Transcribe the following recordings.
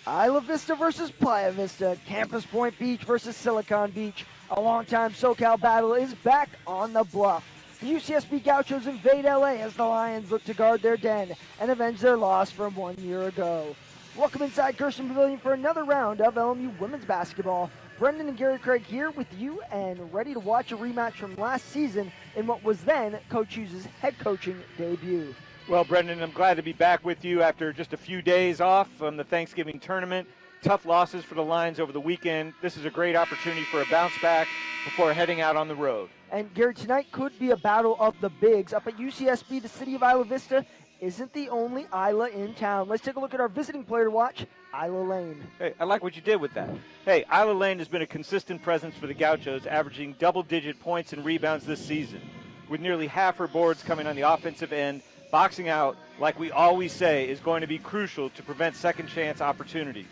Isla Vista versus Playa Vista, Campus Point Beach versus Silicon Beach. A longtime SoCal battle is back on the bluff. The UCSB Gauchos invade LA as the Lions look to guard their den and avenge their loss from 1 year ago. Welcome inside Gerson Pavilion for another round of LMU women's basketball. Brendan and Gary Craig here with you and ready to watch a rematch from last season in what was then Coach Hughes' head coaching debut. Well, Brendan, I'm glad to be back with you after just a few days off from the Thanksgiving tournament. Tough losses for the Lions over the weekend. This is a great opportunity for a bounce back before heading out on the road. And Gary, tonight could be a battle of the bigs. Up at UCSB, the city of Isla Vista isn't the only Isla in town. Let's take a look at our visiting player to watch, Isla Lane. Hey, I like what you did with that. Hey, Isla Lane has been a consistent presence for the Gauchos, averaging double-digit points and rebounds this season. With nearly half her boards coming on the offensive end, boxing out, like we always say, is going to be crucial to prevent second-chance opportunities.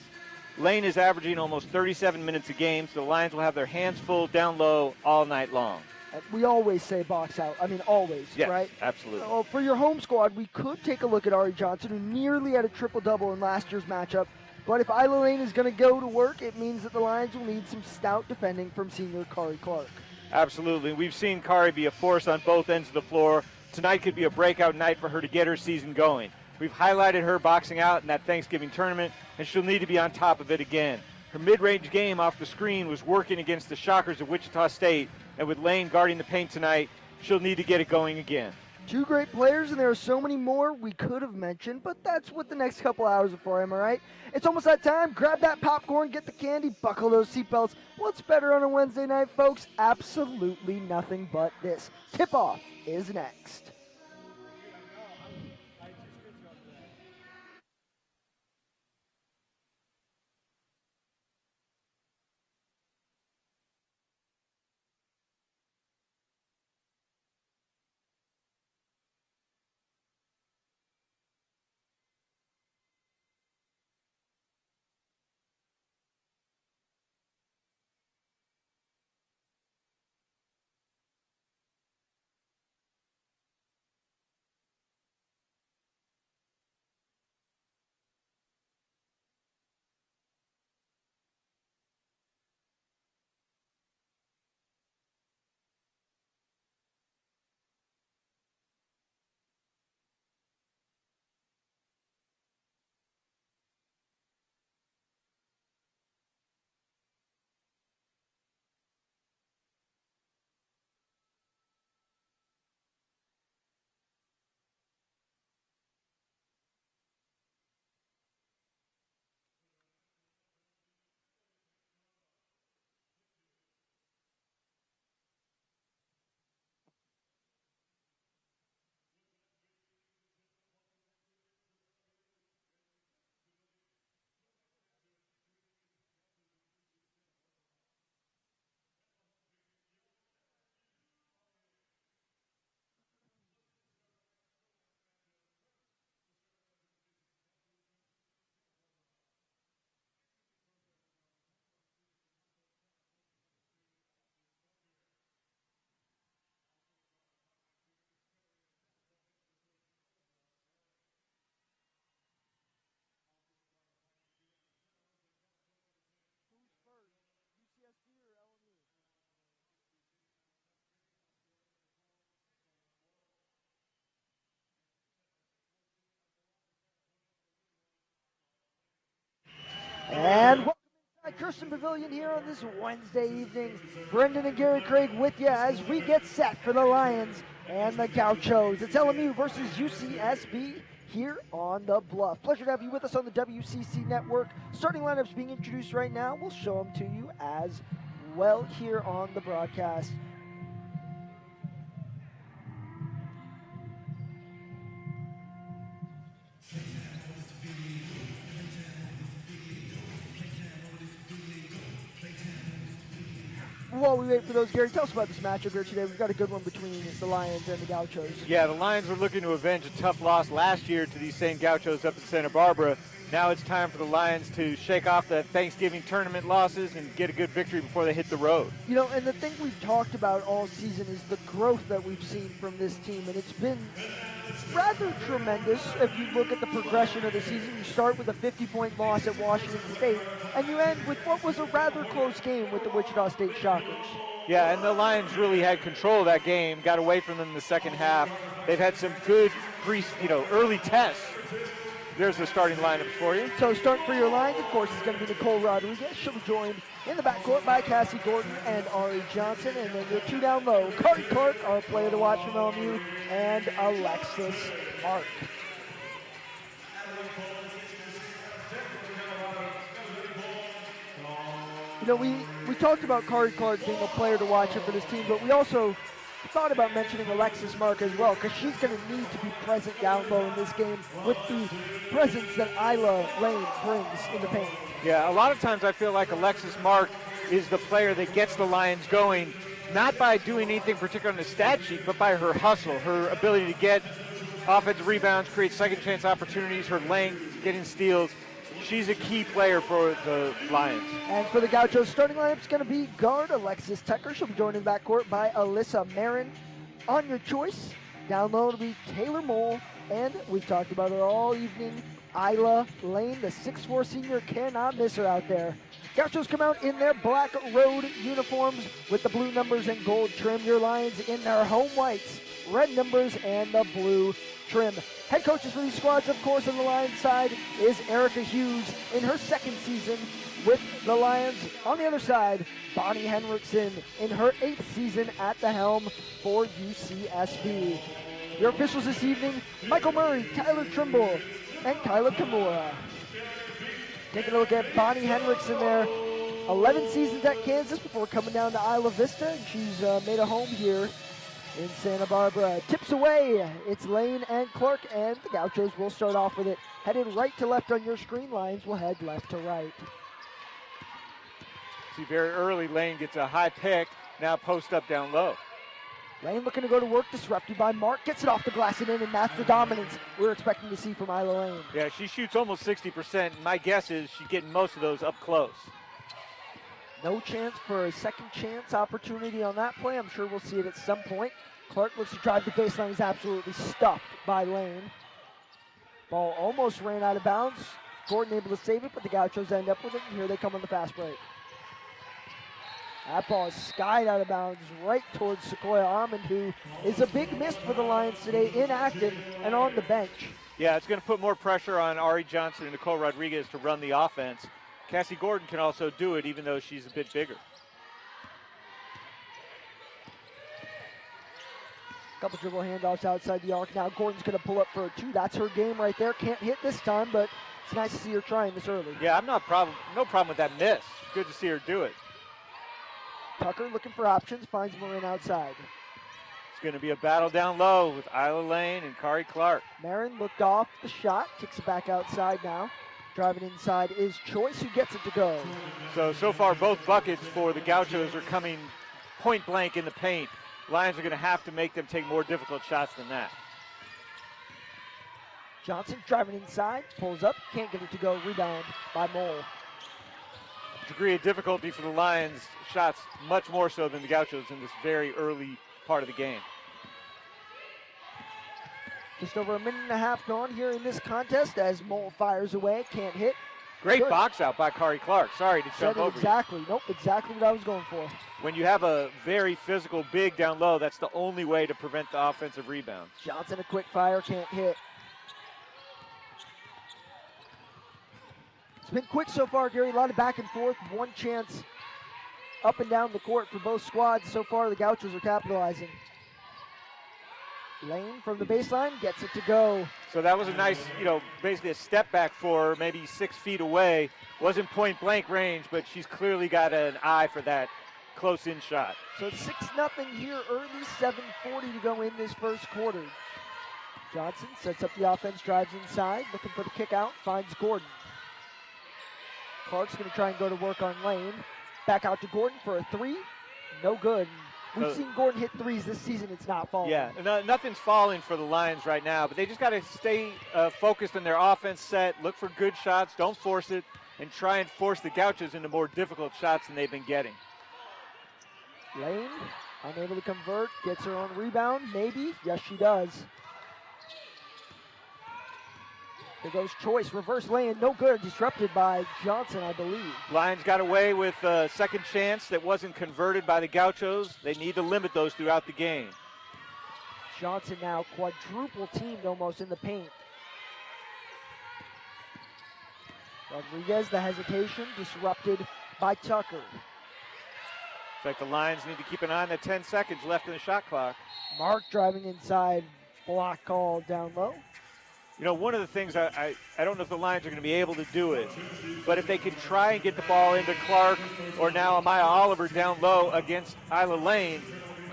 Lane is averaging almost 37 minutes a game, so the Lions will have their hands full down low all night long. We always say box out. I mean, always, yes, right? Absolutely. Well, for your home squad, we could take a look at Ari Johnson, who nearly had a triple-double in last year's matchup. But if Isla Lane is going to go to work, it means that the Lions will need some stout defending from senior Kari Clark. Absolutely. We've seen Kari be a force on both ends of the floor. Tonight could be a breakout night for her to get her season going. We've highlighted her boxing out in that Thanksgiving tournament, and she'll need to be on top of it again. Her mid-range game off the screen was working against the Shockers of Wichita State, and with Lane guarding the paint tonight, she'll need to get it going again. Two great players, and there are so many more we could have mentioned, but that's what the next couple hours are for, am I right? It's almost that time. Grab that popcorn, get the candy, buckle those seatbelts. What's better on a Wednesday night, folks? Absolutely nothing but this. Tip-off is next. And welcome inside Kirsten Pavilion here on this Wednesday evening. Brendan and Gary Craig with you as we get set for the Lions and the Gauchos. It's LMU versus UCSB here on the Bluff. Pleasure to have you with us on the WCC network. Starting lineups being introduced right now. We'll show them to you as well here on the broadcast. While we wait for those, Gary, tell us about this matchup here today. We've got a good one between the Lions and the Gauchos. Yeah, the Lions were looking to avenge a tough loss last year to these same Gauchos up in Santa Barbara. Now it's time for the Lions to shake off the Thanksgiving tournament losses and get a good victory before they hit the road. You know, and the thing we've talked about all season is the growth that we've seen from this team, and it's been rather tremendous. If you look at the progression of the season, you start with a 50-point loss at Washington State, and you end with what was a rather close game with the Wichita State Shockers. Yeah, and the Lions really had control of that game, got away from them in the second half. They've had some good, early tests. There's the starting lineup for you. So starting for your Lions, of course, is going to be Nicole Rodriguez. She'll be joined in the backcourt by Cassie Gordon and Ari Johnson. And then your two down low, Kari Clark, our player to watch from LMU, and Alexis Mark. You know, we talked about Kari Clark being a player to watch for this team, but we also thought about mentioning Alexis Mark as well, because she's going to need to be present down low in this game with the presence that Isla Lane brings in the paint. Yeah, a lot of times I feel like Alexis Mark is the player that gets the Lions going, not by doing anything particular on the stat sheet, but by her hustle, her ability to get offensive rebounds, create second chance opportunities, her length, getting steals. She's a key player for the Lions. And for the Gauchos, starting lineup is going to be guard Alexis Tucker. She'll be joined in the backcourt by Alyssa Marin. On your choice, down low will be Taylor Mole, and we've talked about her all evening, Isla Lane, the 6'4 senior. Cannot miss her out there. Gauchos come out in their black road uniforms with the blue numbers and gold trim. Your Lions in their home whites, red numbers, and the blue trim. Head coaches for these squads, of course, on the Lions side is Erica Hughes in her second season with the Lions. On the other side, Bonnie Henriksen in her 8th season at the helm for UCSB. Your officials this evening, Michael Murray, Tyler Trimble, and Kyla Kimura. Taking a look at Bonnie Henriksen there. 11 seasons at Kansas before coming down to Isla Vista, and she's made a home here in Santa Barbara. Tips away. It's Lane and Clark, and the Gauchos will start off with it. Headed right to left on your screen. Lions will head left to right. See, very early, Lane gets a high pick. Now post up down low. Lane looking to go to work, disrupted by Mark. Gets it off the glass and in, and that's the dominance we're expecting to see from Isla Lane. Yeah, she shoots almost 60%. My guess is she's getting most of those up close. No chance for a second chance opportunity on that play. I'm sure we'll see it at some point. Clark looks to drive the baseline. He's absolutely stuffed by Lane. Ball almost ran out of bounds. Gordon able to save it, but the Gauchos end up with it, and here they come on the fast break. That ball is skied out of bounds right towards Sequoia Almond, who is a big miss for the Lions today, inactive and on the bench. Yeah, it's going to put more pressure on Ari Johnson and Nicole Rodriguez to run the offense. Cassie Gordon can also do it, even though she's a bit bigger. Couple dribble handoffs outside the arc. Now Gordon's going to pull up for a 2. That's her game right there. Can't hit this time, but it's nice to see her trying this early. Yeah, no problem with that miss. Good to see her do it. Tucker looking for options, finds Marin outside. It's going to be a battle down low with Isla Lane and Kari Clark. Marin looked off the shot, kicks it back outside now. Driving inside is Choice, who gets it to go. So far, both buckets for the Gauchos are coming point blank in the paint. Lions are going to have to make them take more difficult shots than that. Johnson driving inside, pulls up, can't get it to go. Rebound by Mole. Degree of difficulty for the Lions, shots much more so than the Gauchos in this very early part of the game. Just over a minute and a half gone here in this contest as Mole fires away, can't hit. Great Good. box out by Kari Clark. Sorry to jump over Exactly. you. Nope, exactly what I was going for. When you have a very physical big down low, that's the only way to prevent the offensive rebounds. Johnson a quick fire, can't hit. It's been quick so far, Gary. A lot of back and forth. One chance up and down the court for both squads. So far, the Gauchos are capitalizing. Lane from the baseline gets it to go. So that was a nice, basically a step back for her, maybe 6 feet away. Wasn't point blank range, but she's clearly got an eye for that close in shot. So it's 6-0 here early, 7:40 to go in this first quarter. Johnson sets up the offense, drives inside, looking for the kick out, finds Gordon. Clark's going to try and go to work on Lane. Back out to Gordon for a 3. No good. We've seen Gordon hit threes this season. It's not falling. Yeah, nothing's falling for the Lions right now, but they just got to stay focused on their offense set, look for good shots, don't force it, and try and force the Gauchos into more difficult shots than they've been getting. Lane, unable to convert, gets her own rebound, maybe. Yes, she does. There goes Choice, reverse lane, no good, disrupted by Johnson, I believe. Lions got away with a second chance that wasn't converted by the Gauchos. They need to limit those throughout the game. Johnson now quadruple teamed almost in the paint. Rodriguez, the hesitation, disrupted by Tucker. It's like the Lions need to keep an eye on the 10 seconds left in the shot clock. Mark driving inside, block call down low. You know, one of the things, I don't know if the Lions are going to be able to do it, but if they can try and get the ball into Clark or now Amaya Oliver down low against Isla Lane,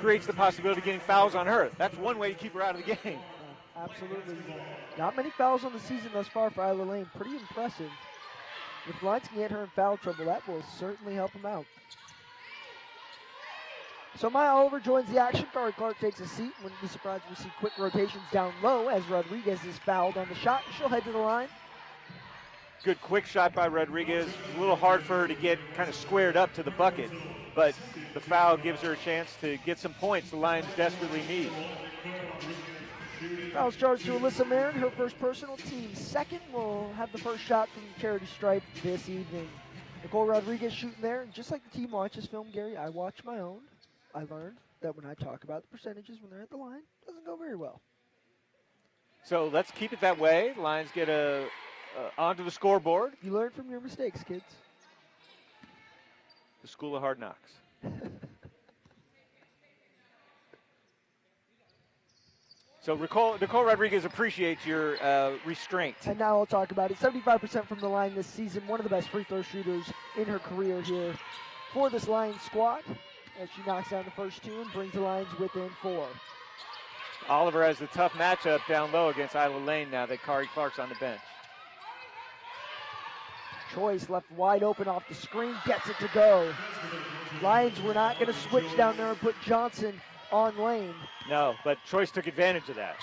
creates the possibility of getting fouls on her. That's one way to keep her out of the game. Absolutely. Not many fouls on the season thus far for Isla Lane. Pretty impressive. If Lions can get her in foul trouble, that will certainly help them out. So Maya Oliver joins the action. Kari Clark takes a seat. Wouldn't be surprised if we see quick rotations down low as Rodriguez is fouled on the shot. She'll head to the line. Good quick shot by Rodriguez. A little hard for her to get kind of squared up to the bucket, but the foul gives her a chance to get some points the Lions desperately need. Fouls charged to Alyssa Marin, her first personal, team second. Will have the first shot from charity stripe this evening. Nicole Rodriguez shooting there. And just like the team watches film, Gary, I watch my own. I learned that when I talk about the percentages when they're at the line, it doesn't go very well. So let's keep it that way. Lions get onto the scoreboard. You learn from your mistakes, kids. The School of Hard Knocks. So Nicole Rodriguez appreciates your restraint. And now I'll talk about it. 75% from the line this season. One of the best free throw shooters in her career here for this Lions squad. As she knocks down the first two and brings the Lions within 4. Oliver has a tough matchup down low against Isla Lane now that Kari Clark's on the bench. Choice left wide open off the screen, gets it to go. Lions were not going to switch down there and put Johnson on Lane. No, but Choice took advantage of that.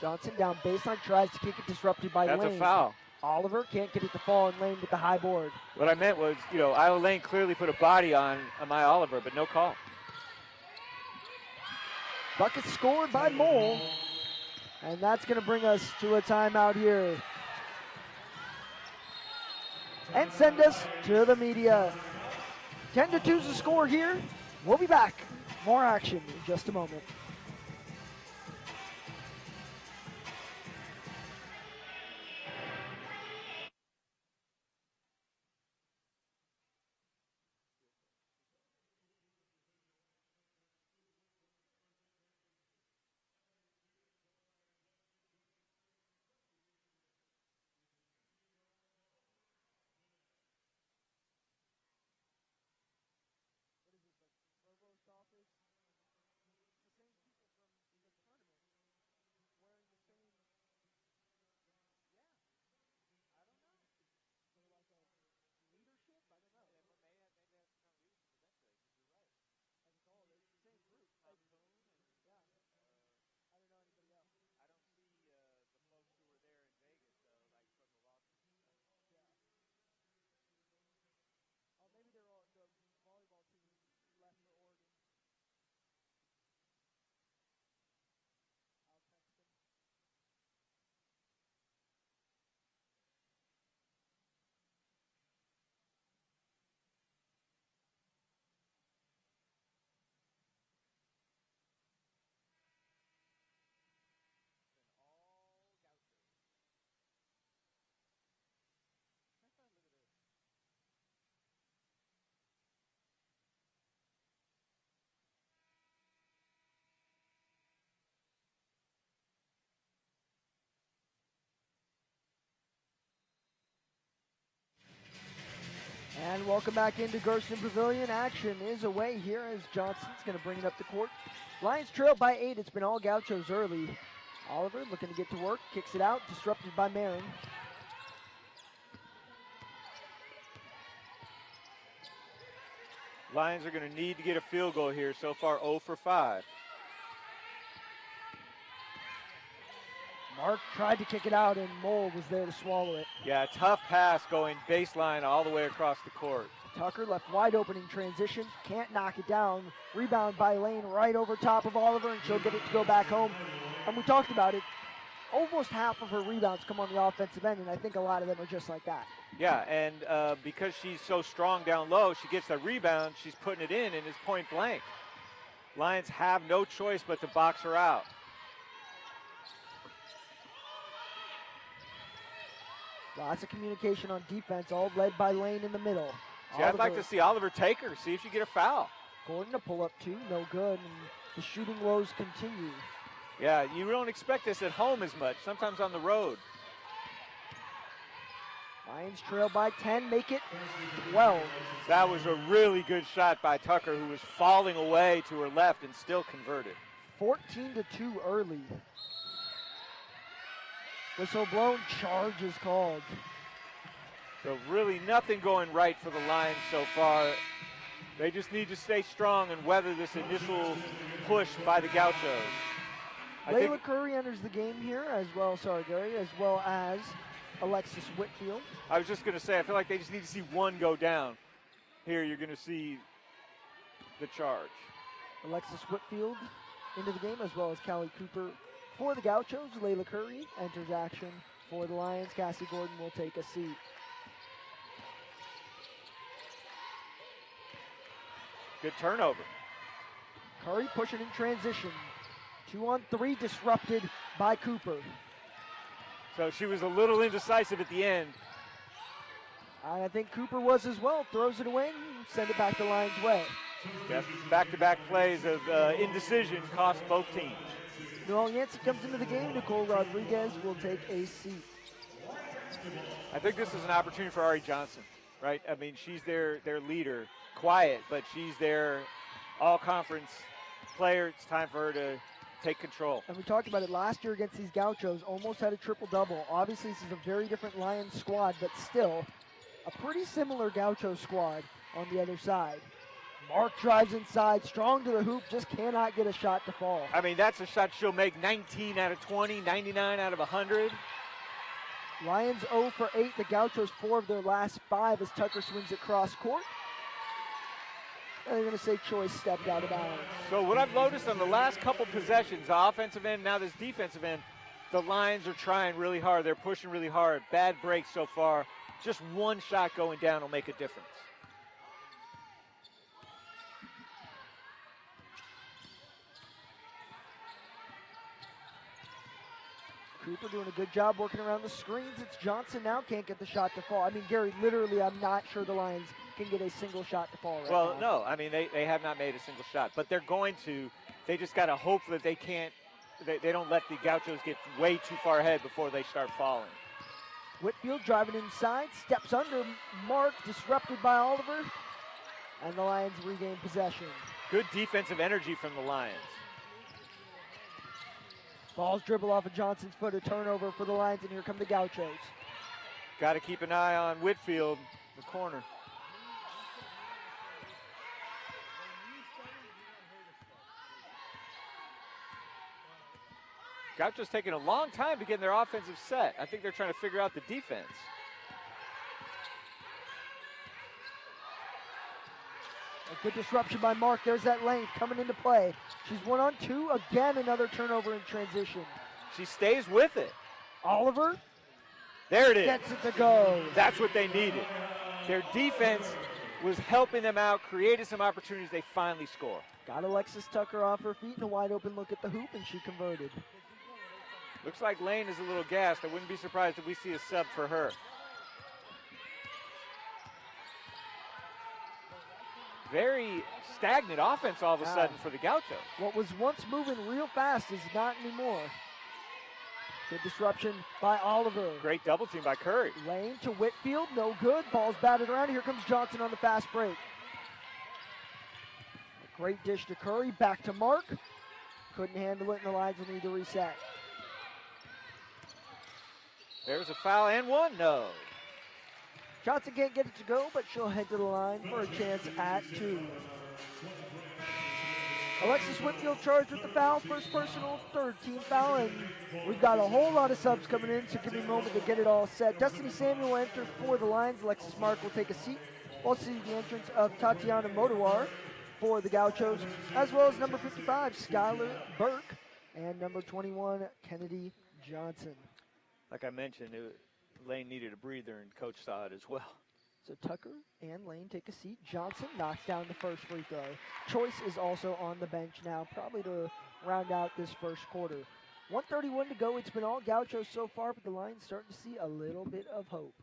Johnson down baseline, tries to kick it, disrupted by Lane. That's a foul. Oliver can't get it to fall in Lane with the high board. What I meant was, you know, Isla Lane clearly put a body on Amaya Oliver, but no call. Bucket scored by Mole. And that's going to bring us to a timeout here. And send us to the media. 10-2 is the score here. We'll be back. More action in just a moment. And welcome back into Gersten Pavilion. Action is away here as Johnson's going to bring it up the court. Lions trail by 8. It's been all Gauchos early. Oliver looking to get to work, kicks it out, disrupted by Marin. Lions are going to need to get a field goal here. So far, 0 for 5. Mark tried to kick it out, and Mole was there to swallow it. Yeah, tough pass going baseline all the way across the court. Tucker left wide open in transition, can't knock it down. Rebound by Lane right over top of Oliver, and she'll get it to go back home. And we talked about it. Almost half of her rebounds come on the offensive end, and I think a lot of them are just like that. Yeah, and because she's so strong down low, she gets the rebound, she's putting it in, and it's point blank. Lions have no choice but to box her out. Lots of communication on defense, all led by Lane in the middle. See, I'd like to see Oliver take her, see if she get a foul. Gordon to pull up two, no good, and the shooting woes continue. Yeah, you don't expect this at home as much, sometimes on the road. Lions trail by 10, make it 12. That was a really good shot by Tucker, who was falling away to her left and still converted. 14-2 early. Whistle blown, charge is called. So really nothing going right for the Lions so far. They just need to stay strong and weather this initial push by the Gauchos. Layla Curry enters the game here as well, Gary, as well as Alexis Whitfield. I was just going to say, I feel like they just need to see one go down. Here you're going to see the charge. Alexis Whitfield into the game, as well as Callie Cooper for the Gauchos. Layla Curry enters action for the Lions. Cassie Gordon will take a seat. Good turnover. Curry pushing in transition. 2-on-3 disrupted by Cooper. So she was a little indecisive at the end. I think Cooper was as well. Throws it away and send it back the Lions' way. Yes, back-to-back plays of indecision cost both teams. Noelle Yancey comes into the game. Nicole Rodriguez will take a seat. I think this is an opportunity for Ari Johnson, right? I mean, she's their leader. Quiet, but she's their all-conference player. It's time for her to take control. And we talked about it last year against these Gauchos. Almost had a triple-double. Obviously, this is a very different Lions squad, but still a pretty similar Gaucho squad on the other side. Mark drives inside, strong to the hoop, just cannot get a shot to fall. I mean, that's a shot she'll make 19 out of 20, 99 out of 100. Lions 0 for 8. The Gauchos 4 of their last 5 as Tucker swings it cross court. And they're going to say Choice stepped out of bounds. So what I've noticed on the last couple possessions, the offensive end, now this defensive end, the Lions are trying really hard. They're pushing really hard. Bad breaks so far. Just one shot going down will make a difference. Cooper doing a good job working around the screens. It's Johnson now, can't get the shot to fall. I mean, Gary, literally, I'm not sure the Lions can get a single shot to fall right now. Well, no, I mean, they have not made a single shot, but they're going to. They just got to hope that they can't, they don't let the Gauchos get way too far ahead before they start falling. Whitfield driving inside, steps under Mark, disrupted by Oliver, and the Lions regain possession. Good defensive energy from the Lions. Ball's dribble off of Johnson's foot, a turnover for the Lions, and here come the Gauchos. Got to keep an eye on Whitfield, the corner. Gauchos taking a long time to get in their offensive set. I think they're trying to figure out the defense. A good disruption by Mark. There's that length coming into play. She's 1-on-2. Again, another turnover in transition. She stays with it. Oliver. There it is. Gets it to go. That's what they needed. Their defense was helping them out, created some opportunities. They finally score. Got Alexis Tucker off her feet and a wide open look at the hoop, and she converted. Looks like Lane is a little gassed. I wouldn't be surprised if we see a sub for her. Very stagnant offense all of a sudden for the Gauchos. What was once moving real fast is not anymore. Good disruption by Oliver. Great double team by Curry. Lane to Whitfield, no good. Ball's batted around. Here comes Johnson on the fast break. A great dish to Curry, back to Mark. Couldn't handle it, and the Lions will need to reset. There's a foul and one, no. Johnson can't get it to go, but she'll head to the line for a chance at 2. Alexis Whitfield charged with the foul, first personal, third team foul, and we've got a whole lot of subs coming in, so give me a moment to get it all set. Destiny Samuel will enter for the Lions. Alexis Mark will take a seat. We'll see the entrance of Tatiana Modawar for the Gauchos, as well as number 55, Skylar Burke, and number 21, Kennedy Johnson. Like I mentioned, Lane needed a breather, and Coach saw it as well. So Tucker and Lane take a seat. Johnson knocks down the first free throw. Choice is also on the bench now, probably to round out this first quarter. 1:31 to go. It's been all Gauchos so far, but the Lions starting to see a little bit of hope.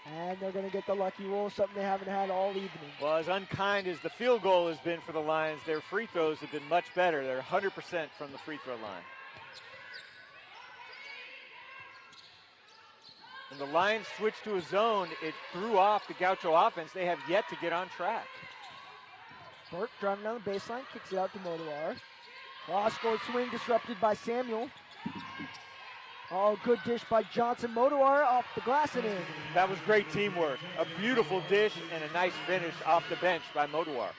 And they're going to get the lucky roll, something they haven't had all evening. Well, as unkind as the field goal has been for the Lions, their free throws have been much better. They're 100% from the free throw line. When the Lions switched to a zone, it threw off the Gaucho offense. They have yet to get on track. Burke driving down the baseline, kicks it out to Modawar. Cross-court swing disrupted by Samuel. Oh, good dish by Johnson. Modawar off the glass and in. That was great teamwork. A beautiful dish and a nice finish off the bench by Modawar.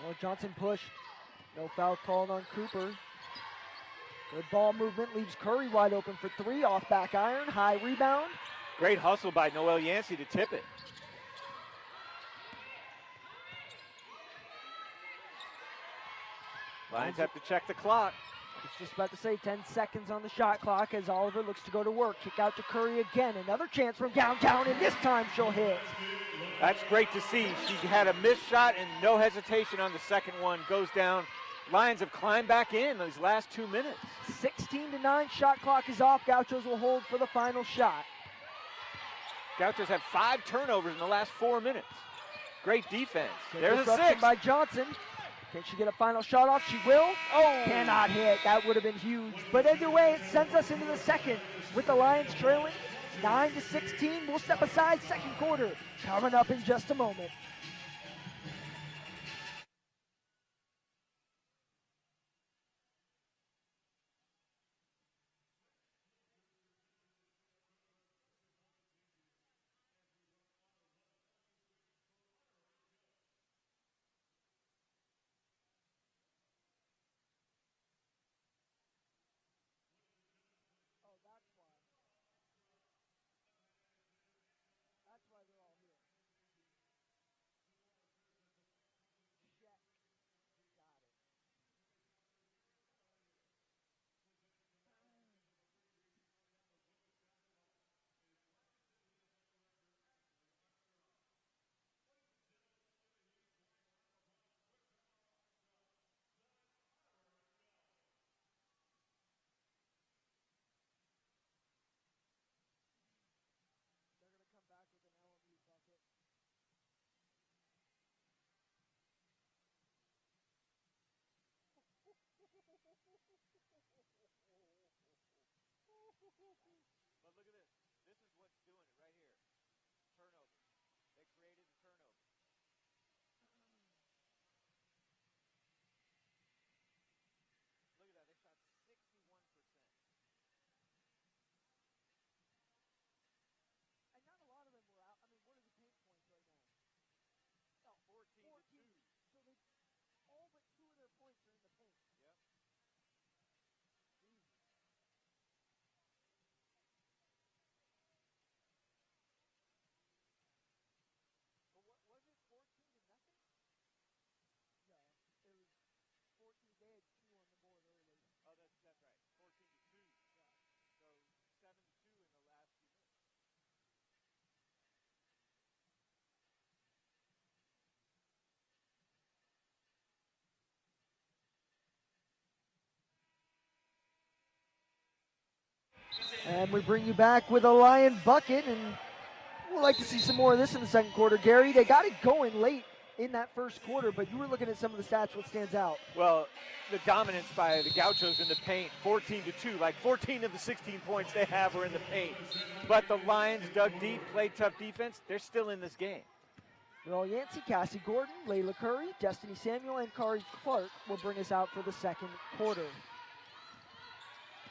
Well, Johnson push. No foul called on Cooper. Good ball movement leaves Curry wide open for 3 off back iron. High rebound. Great hustle by Noelle Yancey to tip it. Lions have to check the clock. I was just about to say 10 seconds on the shot clock as Oliver looks to go to work. Kick out to Curry again. Another chance from downtown, and this time she'll hit. That's great to see. She had a missed shot and no hesitation on the second one. Goes down. Lions have climbed back in these last 2 minutes. 16-9, shot clock is off. Gauchos will hold for the final shot. Gauchos have 5 turnovers in the last 4 minutes. Great defense. Good There's a disruption 6. by Johnson. Can she get a final shot off? She will. Oh! Cannot hit. That would have been huge. But either way, it sends us into the second with the Lions trailing 9-16. We'll step aside second quarter. Coming up in just a moment. But look at this. This is what's doing it right here. Turnover. They created the turnover. Look at that. They shot 61%. And not a lot of them were out. I mean, what are the paint points right now? Oh, 14 to 2. So they all but 2 of their points are in the paint. Yep. But what was it? 14 to nothing? No, it was 14. They had 2 on the board early. Oh, that's right. 14 to 2. Yeah. So 7 to 2 in the last few minutes. And we bring you back with a Lion bucket, and we'd like to see some more of this in the second quarter. Gary, they got it going late in that first quarter, but you were looking at some of the stats. What stands out? Well, the dominance by the Gauchos in the paint, 14 to 2. Like 14 of the 16 points they have are in the paint. But the Lions dug deep, played tough defense. They're still in this game. Noel Yancey, Cassie Gordon, Layla Curry, Destiny Samuel, and Kari Clark will bring us out for the second quarter.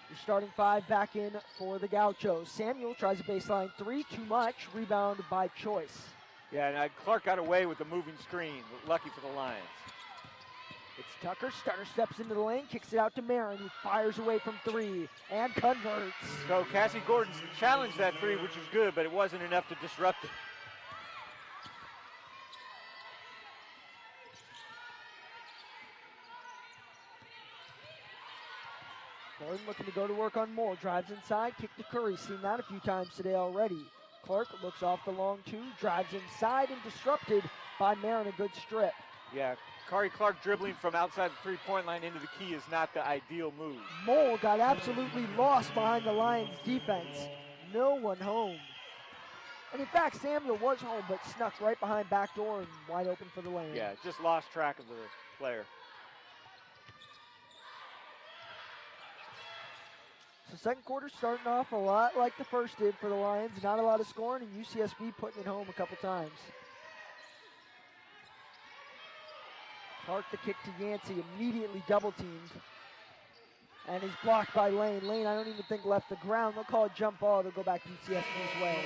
Your starting five back in for the Gauchos. Samuel tries a baseline three, too much, rebound by choice. Yeah, and Clark got away with the moving screen, lucky for the Lions. It's Tucker, Starter steps into the lane, kicks it out to Marin, who fires away from three, and converts. So Cassie Gordon challenged that three, which was good, but it wasn't enough to disrupt it. Gordon looking to go to work on Moore, drives inside, kick to Curry, seen that a few times today already. Clark looks off the long two, drives inside and disrupted by Marin, a good strip. Yeah, Kari Clark dribbling from outside the three-point line into the key is not the ideal move. Mole got absolutely lost behind the Lions defense. No one home. And in fact, Samuel was home, but snuck right behind back door and wide open for the lane. Yeah, just lost track of the player. So second quarter starting off a lot like the first did for the Lions. Not a lot of scoring, and UCSB putting it home a couple times. Clark the kick to Yancey, immediately double teamed. And is blocked by Lane. Lane, I don't even think left the ground. They'll call a jump ball. They'll go back UCSB's way.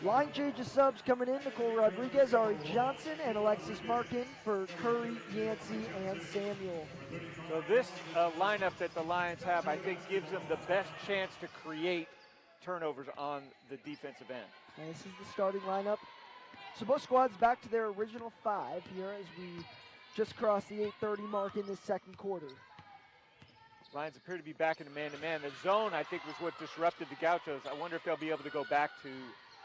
Line change of subs coming in. Nicole Rodriguez, Ari Johnson, and Alexis Markin for Curry, Yancey, and Samuel. So this lineup that the Lions have, I think, gives them the best chance to create turnovers on the defensive end. And this is the starting lineup. So both squads back to their original five here as we just crossed the 8:30 mark in this second quarter. Lions appear to be back in the man-to-man. The zone, I think, was what disrupted the Gauchos. I wonder if they'll be able to go back to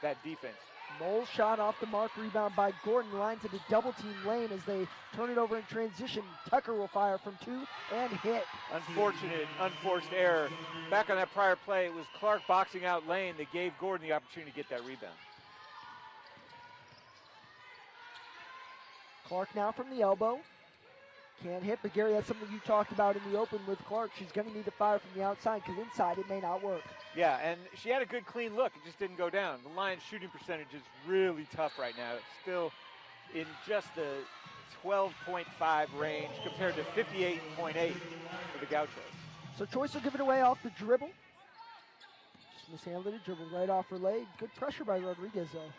that defense. Mole shot off the mark, rebound by Gordon. Lines into double team Lane as they turn it over in transition. Tucker will fire from two and hit. Unfortunate, unforced error. Back on that prior play, it was Clark boxing out Lane that gave Gordon the opportunity to get that rebound. Clark now from the elbow. Can't hit, but Gary, that's something you talked about in the open with Clark. She's going to need to fire from the outside because inside it may not work. Yeah, and she had a good clean look. It just didn't go down. The Lions' shooting percentage is really tough right now. It's still in just the 12.5 range compared to 58.8 for the Gauchos. So Choice will give it away off the dribble. Just mishandled it, dribbled right off her leg. Good pressure by Rodriguez, though.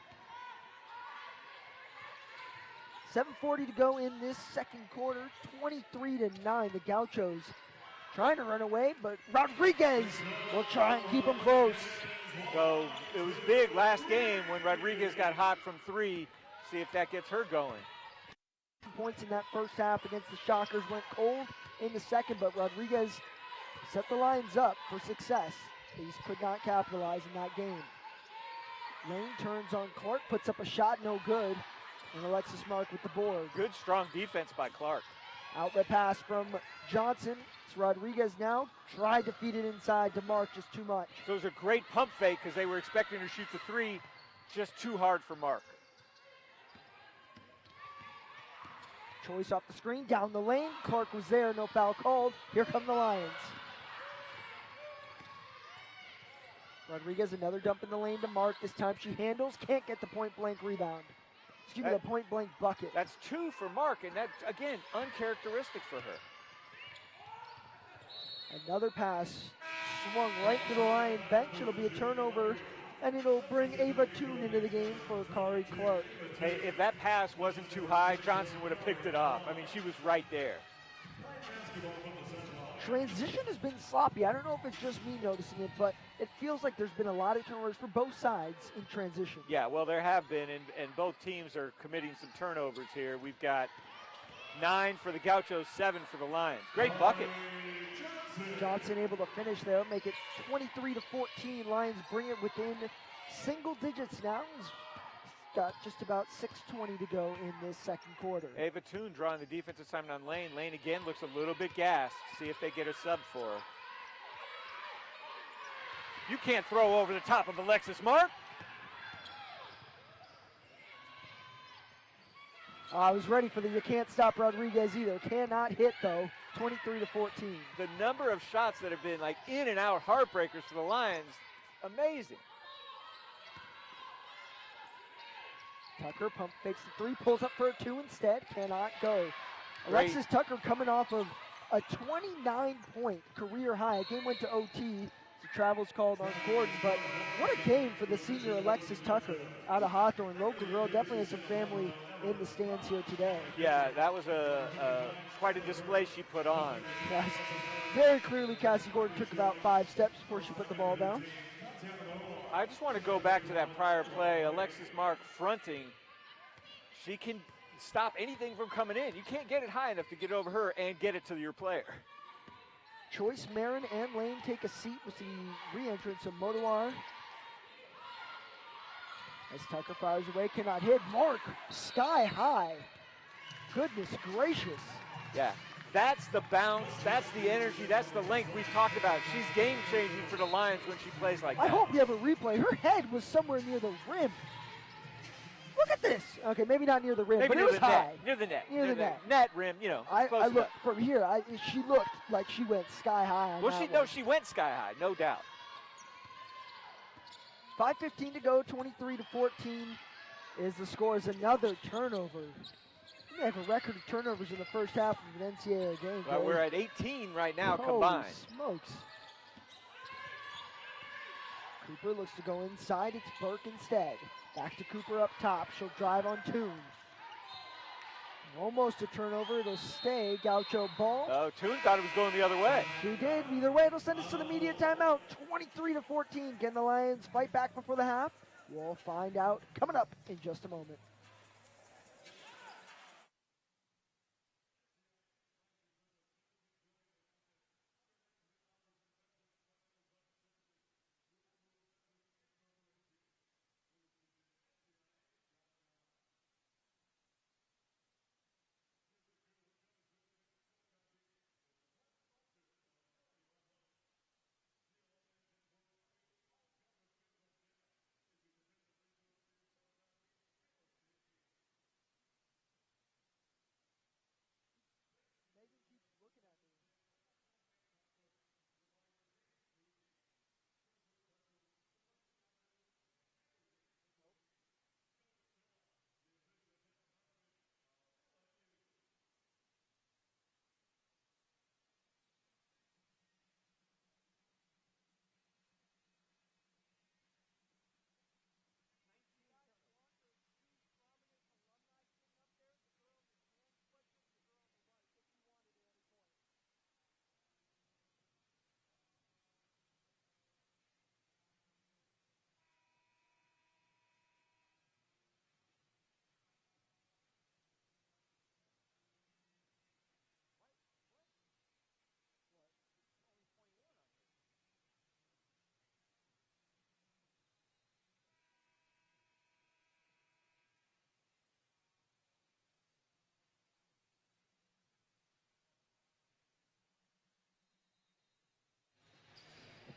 7:40 to go in this second quarter, 23-9. The Gauchos trying to run away, but Rodriguez will try and keep them close. So it was big last game when Rodriguez got hot from three. See if that gets her going. Points in that first half against the Shockers, went cold in the second, but Rodriguez set the Lions up for success. They just could not capitalize in that game. Lane turns on Clark, puts up a shot, no good. And Alexis Mark with the board. Good, strong defense by Clark. Outlet pass from Johnson. It's Rodriguez now. Tried to feed it inside to Mark, just too much. So it was a great pump fake because they were expecting her to shoot the three. Just too hard for Mark. Choice off the screen, down the lane. Clark was there, no foul called. Here come the Lions. Rodriguez, another dump in the lane to Mark. This time she handles, can't get the point-blank rebound. Excuse me, the point-blank bucket. That's two for Mark, and that's, again, uncharacteristic for her. Another pass swung right to the Lion bench. It'll be a turnover, and it'll bring Ava Toon into the game for Kari Clark. Hey, if that pass wasn't too high, Johnson would have picked it off. I mean, she was right there. Transition has been sloppy. I don't know if it's just me noticing it, but it feels like there's been a lot of turnovers for both sides in transition. Yeah, well, there have been, and both teams are committing some turnovers here. We've got 9 for the Gauchos, 7 for the Lions. Great bucket. Johnson able to finish there, make it 23-14. Lions bring it within single digits now. He's got just about 6:20 to go in this second quarter. Ava Toon drawing the defensive assignment on Lane. Lane again looks a little bit gassed. See if they get a sub for her. You can't throw over the top of Alexis Mark. I was ready for the you can't stop Rodriguez either. Cannot hit though. 23-14. The number of shots that have been like in and out heartbreakers for the Lions, amazing. Tucker pump fakes the three, pulls up for a two instead, cannot go. Great. Alexis Tucker coming off of a 29-point career high. A game went to OT. The travel's called on Gordon, but what a game for the senior Alexis Tucker out of Hawthorne. Local girl, definitely has some family in the stands here today. Yeah, that was quite a display she put on. Yes. Very clearly, Cassie Gordon took about 5 steps before she put the ball down. I just want to go back to that prior play. Alexis Mark fronting. She can stop anything from coming in. You can't get it high enough to get over her and get it to your player. Choice, Marin, and Lane take a seat with the re-entrance of Motoir. As Tucker fires away, cannot hit. Mark, sky high. Goodness gracious. Yeah, that's the bounce, that's the energy, that's the length we've talked about. She's game-changing for the Lions when she plays like that. I hope we have a replay. Her head was somewhere near the rim. Look at this. Okay, maybe not near the rim, Maybe but it was high. Near the net. Near the net. Net rim, you know. I looked from here. She looked like she went sky high. Well, she went sky high, no doubt. 5:15 to go, 23-14 is the score. Is another turnover. We have a record of turnovers in the first half of an NCAA game. Well, we're at 18 right now Holy combined. Smokes. Cooper looks to go inside. It's Burke instead. Back to Cooper up top. She'll drive on Toon. Almost a turnover. It'll stay. Gaucho ball. Oh, Toon thought it was going the other way. She did. Either way, it'll send us to the media timeout. 23-14. Can the Lions fight back before the half? We'll find out coming up in just a moment.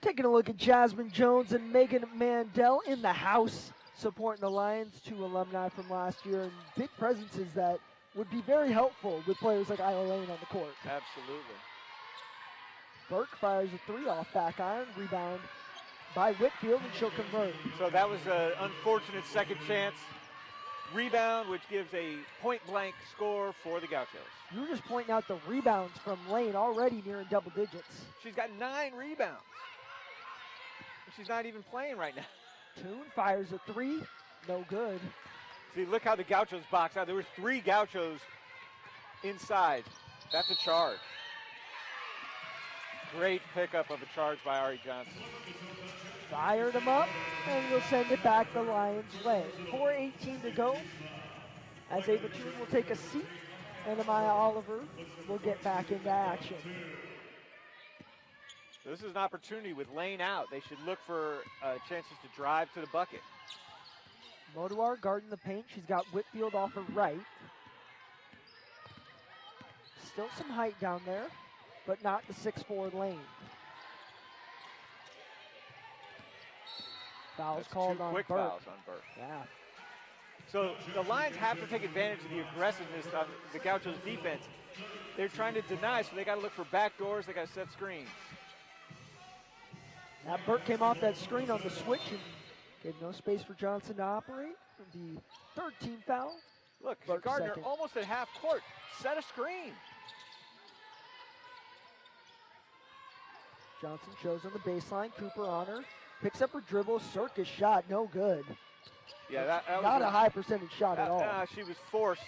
Taking a look at Jasmine Jones and Megan Mandel in the house, supporting the Lions, 2 alumni from last year, and big presences that would be very helpful with players like Isla Lane on the court. Absolutely. Burke fires a 3 off back iron, rebound by Whitfield, and she'll convert. So that was an unfortunate second chance rebound, which gives a point-blank score for the Gauchos. You were just pointing out the rebounds from Lane, already near in double digits. She's got 9 rebounds. She's not even playing right now. Toon fires a 3, no good. See, look how the Gauchos box out. There were 3 Gauchos inside. That's a charge. Great pickup of a charge by Ari Johnson. Fired him up, and we'll send it back the Lions' way. 4:18 to go, as Ava Toon will take a seat, and Amaya Oliver will get back into action. So this is an opportunity with Lane out. They should look for chances to drive to the bucket. Motoir guarding the paint. She's got Whitfield off her right. Still some height down there, but not the 6'4" Lane. Fouls called on Burke. 2 quick fouls on Burke. Yeah. So the Lions have to take advantage of the aggressiveness of the Gauchos defense. They're trying to deny, so they got to look for back doors. They got to set screens. Now Burke came off that screen on the switch and gave no space for Johnson to operate. The third team foul. Look, Burke Gardner second. almost at half court. Set a screen. Johnson shows on the baseline. Cooper on her. Picks up her dribble. Circus shot. No good. Yeah, that was not a high percentage shot at all. She was forced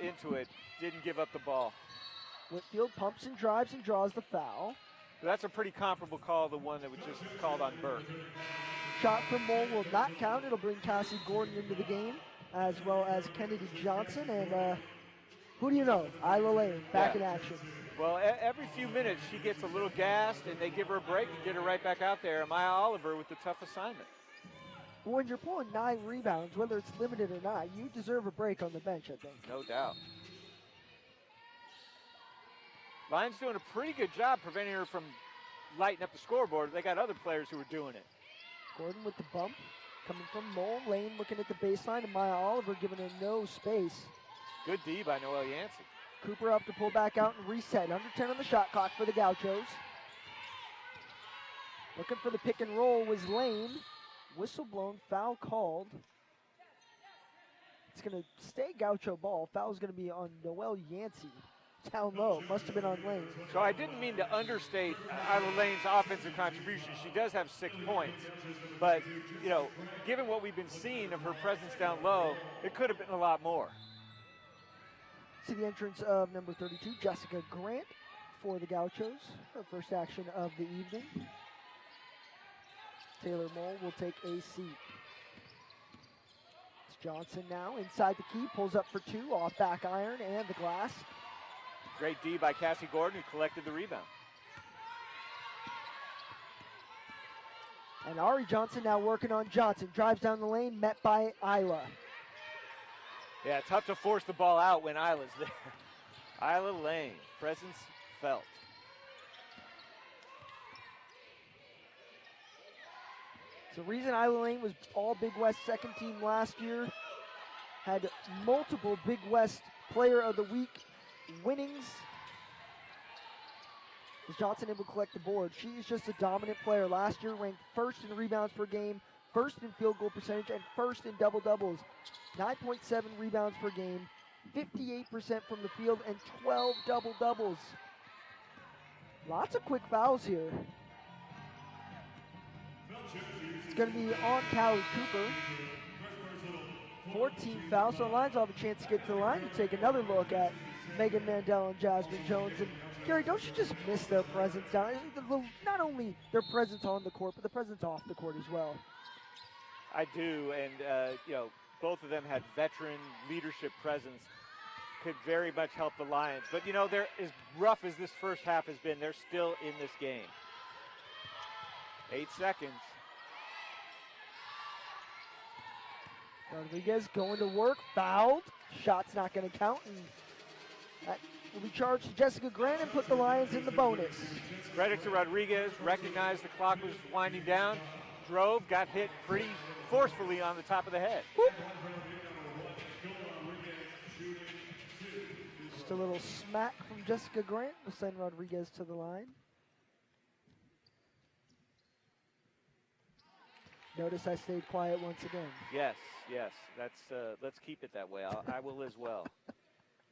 into it. Didn't give up the ball. Whitfield pumps and drives and draws the foul. That's a pretty comparable call to the one that was just called on Burke. Shot from Mole will not count. It'll bring Cassie Gordon into the game, as well as Kennedy Johnson. And who do you know? Isla Lane back in action. Well, every few minutes she gets a little gassed, and they give her a break and get her right back out there. Maya Oliver with the tough assignment. When you're pulling 9 rebounds, whether it's limited or not, you deserve a break on the bench, I think. No doubt. Lions doing a pretty good job preventing her from lighting up the scoreboard. They got other players who are doing it. Gordon with the bump, coming from Mole. Lane looking at the baseline, and Maya Oliver giving her no space. Good D by Noelle Yancey. Cooper up to pull back out and reset. Under 10 on the shot clock for the Gauchos. Looking for the pick and roll was Lane. Whistle blown, foul called. It's going to stay Gaucho ball. Foul's going to be on Noelle Yancey. Down low, must have been on Lane. So I didn't mean to understate Isla Lane's offensive contribution. She does have 6 points. But, you know, given what we've been seeing of her presence down low, it could have been a lot more. See the entrance of number 32, Jessica Grant, for the Gauchos. Her first action of the evening. Taylor Mole will take a seat. It's Johnson now inside the key, pulls up for 2, off back iron and the glass. Great D by Cassie Gordon, who collected the rebound. And Ari Johnson now working on Johnson. Drives down the lane, met by Isla. Yeah, tough to force the ball out when Isla's there. Isla Lane, presence felt. The reason Isla Lane was all Big West second team last year, had multiple Big West Player of the Week winnings. Is Johnson able to collect the board? She is just a dominant player. Last year ranked first in rebounds per game, first in field goal percentage, and first in double doubles. 9.7 rebounds per game, 58% from the field, and 12 double doubles. Lots of quick fouls here. It's going to be on Callie Cooper. 14 fouls, so the Lions will have a chance to get to the line and take another look at Megan Mandel and Jasmine Jones. And Gary, don't you just miss their presence down? Not only their presence on the court, but the presence off the court as well. I do, and you know, both of them had veteran leadership presence. Could very much help the Lions. But you know, they're as rough as this first half has been, they're still in this game. 8 seconds. Rodriguez going to work, fouled. Shot's not going to count, and that will be charged to Jessica Grant and put the Lions in the bonus. Credit to Rodriguez, recognized the clock was winding down, drove, got hit pretty forcefully on the top of the head. Whoop. Just a little smack from Jessica Grant will send Rodriguez to the line. Notice I stayed quiet once again. Yes, yes. Let's keep it that way. I will as well.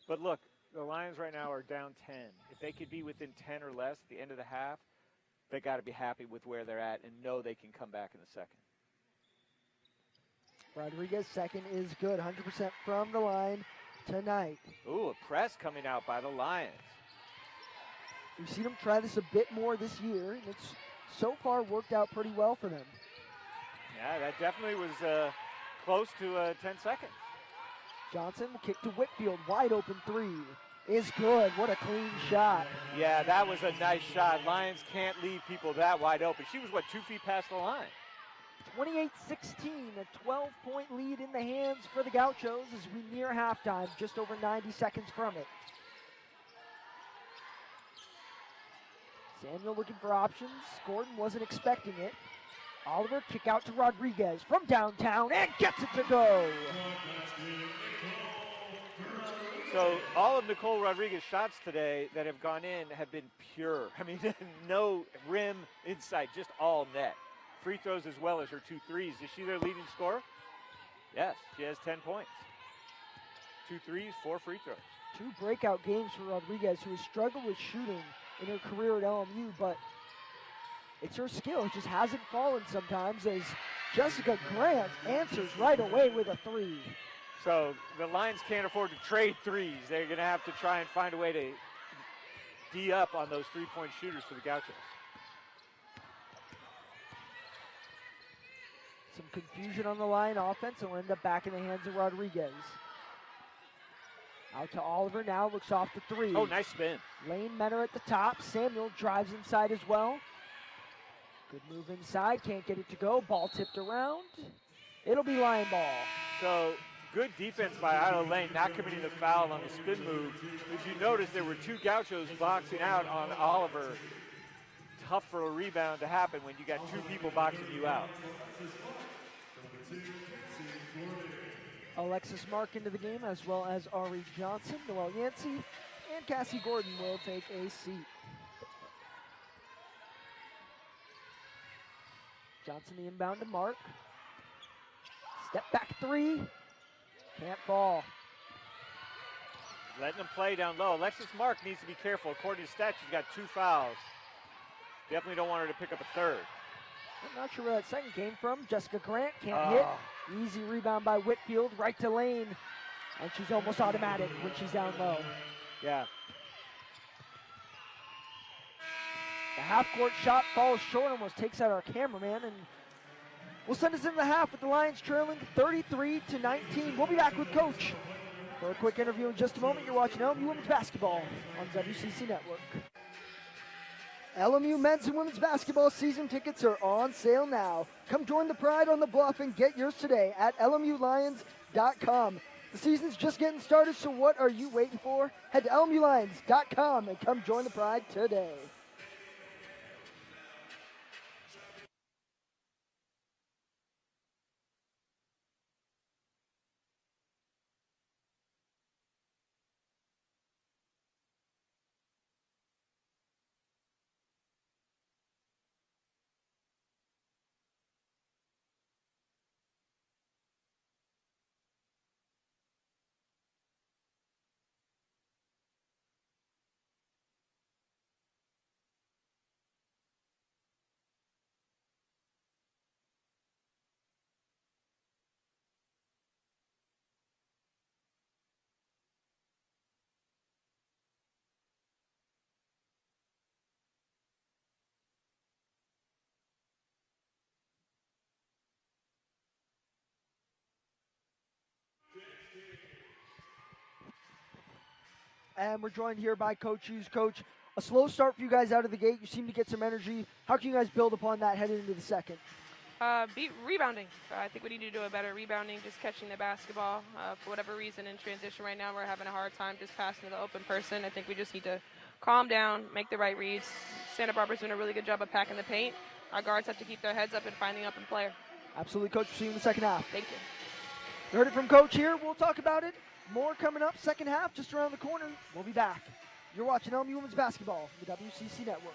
But look, the Lions right now are down 10. If they could be within 10 or less at the end of the half, they got to be happy with where they're at and know they can come back in the second. Rodriguez second is good, 100% from the line tonight. Ooh, a press coming out by the Lions. We've seen them try this a bit more this year, and it's so far worked out pretty well for them. Yeah, that definitely was close to 10 seconds. Johnson will kick to Whitfield, wide open 3 is good. What a clean shot. Yeah, that was a nice shot. Lions can't leave people that wide open. She was, 2 feet past the line? 28-16, a 12-point lead in the hands for the Gauchos as we near halftime, just over 90 seconds from it. Samuel looking for options. Gordon wasn't expecting it. Oliver kick out to Rodriguez from downtown and gets it to go. So all of Nicole Rodriguez's shots today that have gone in have been pure. I mean, no rim inside, just all net. Free throws as well as her 2 threes. Is she their leading scorer? Yes, she has 10 points. 2 threes, 4 free throws. 2 breakout games for Rodriguez, who has struggled with shooting in her career at LMU, but it's her skill. It just hasn't fallen sometimes, as Jessica Grant answers right away with a 3. So the Lions can't afford to trade threes. They're going to have to try and find a way to D up on those three-point shooters for the Gauchos. Some confusion on the line offense, and will end up back in the hands of Rodriguez. Out to Oliver now, looks off the 3. Oh, nice spin. Lane Menor at the top. Samuel drives inside as well. Good move inside, can't get it to go. Ball tipped around. It'll be Lion ball. So good defense by Isla Lane, not committing the foul on the spin move. As you notice, there were 2 Gauchos boxing out on Oliver. Tough for a rebound to happen when you got 2 people boxing you out. Alexis Mark into the game, as well as Ari Johnson, Noelle Yancey, and Cassie Gordon will take a seat. Johnson the inbound to Mark. Step back 3. Can't fall. Letting them play down low. Alexis Mark needs to be careful. According to stats, she's got 2 fouls. Definitely don't want her to pick up a 3rd. I'm not sure where that second came from. Jessica Grant can't hit. Easy rebound by Whitfield, right to Lane. And she's almost automatic when she's down low. Yeah. The half-court shot falls short, almost takes out our cameraman, and will send us into the half with the Lions trailing 33-19. We'll be back with Coach for a quick interview in just a moment. You're watching LMU Women's Basketball on WCC Network. LMU men's and women's basketball season tickets are on sale now. Come join the Pride on the Bluff and get yours today at LMULions.com. The season's just getting started, so what are you waiting for? Head to LMULions.com and come join the Pride today. And we're joined here by Coach Hughes. Coach, a slow start for you guys out of the gate. You seem to get some energy. How can you guys build upon that heading into the second? Rebounding. I think we need to do a better rebounding, just catching the basketball. For whatever reason, in transition right now, we're having a hard time just passing to the open person. I think we just need to calm down, make the right reads. Santa Barbara's doing a really good job of packing the paint. Our guards have to keep their heads up and finding the open player. Absolutely, Coach. We'll see you in the second half. Thank you. You heard it from Coach here. We'll talk about it. More coming up, second half, just around the corner. We'll be back. You're watching LMU Women's Basketball, the WCC Network.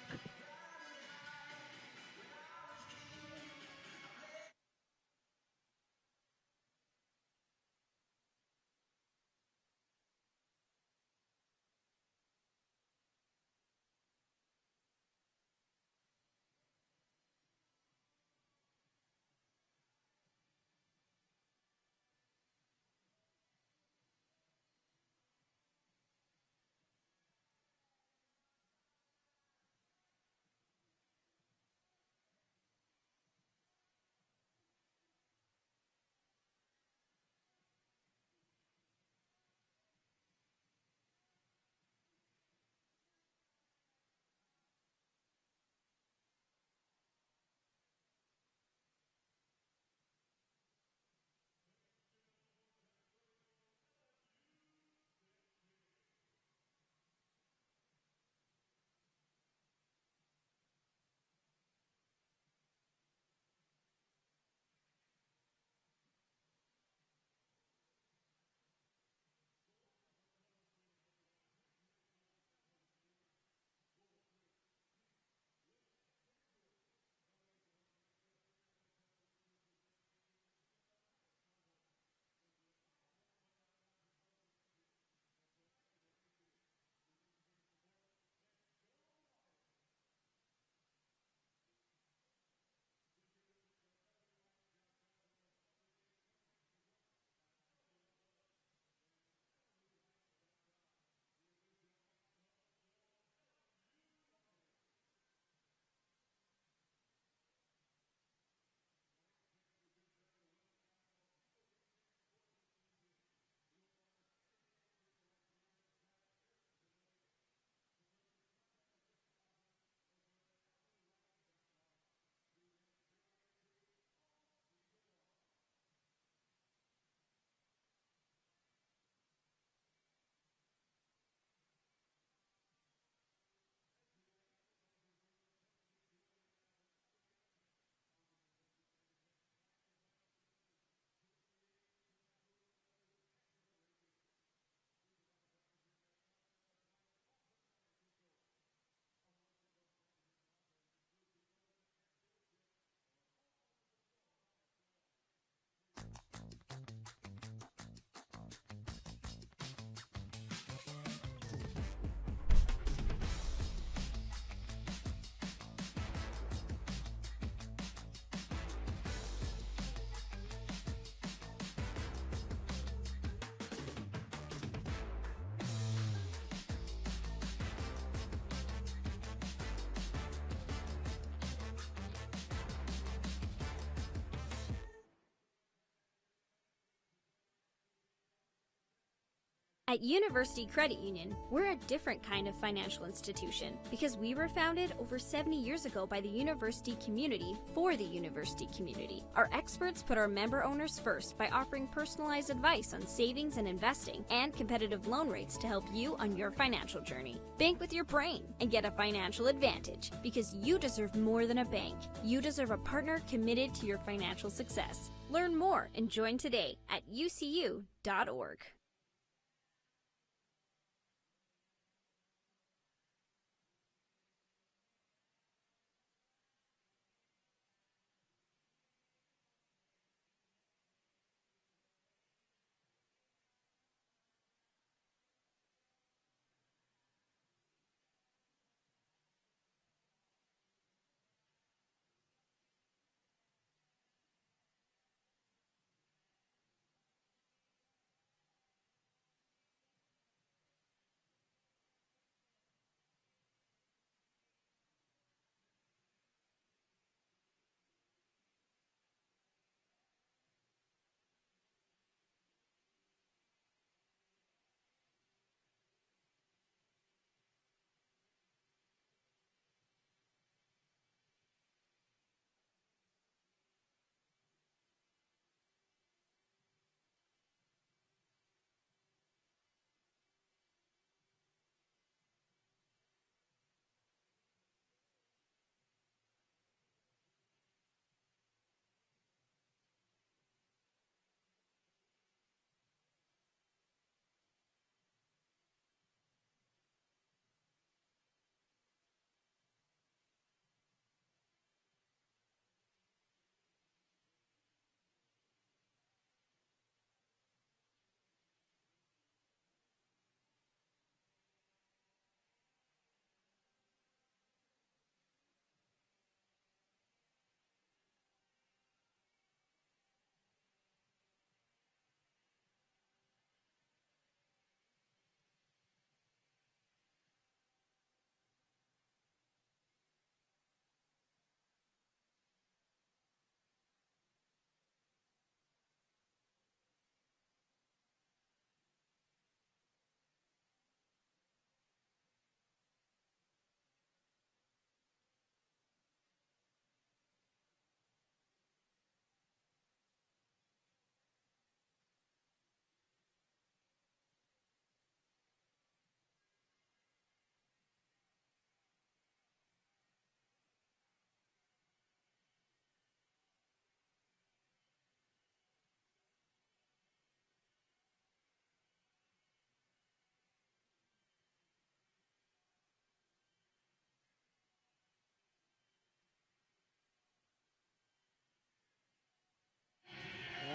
At University Credit Union, we're a different kind of financial institution because we were founded over 70 years ago by the university community for the university community. Our experts put our member owners first by offering personalized advice on savings and investing and competitive loan rates to help you on your financial journey. Bank with your brain and get a financial advantage because you deserve more than a bank. You deserve a partner committed to your financial success. Learn more and join today at ucu.org.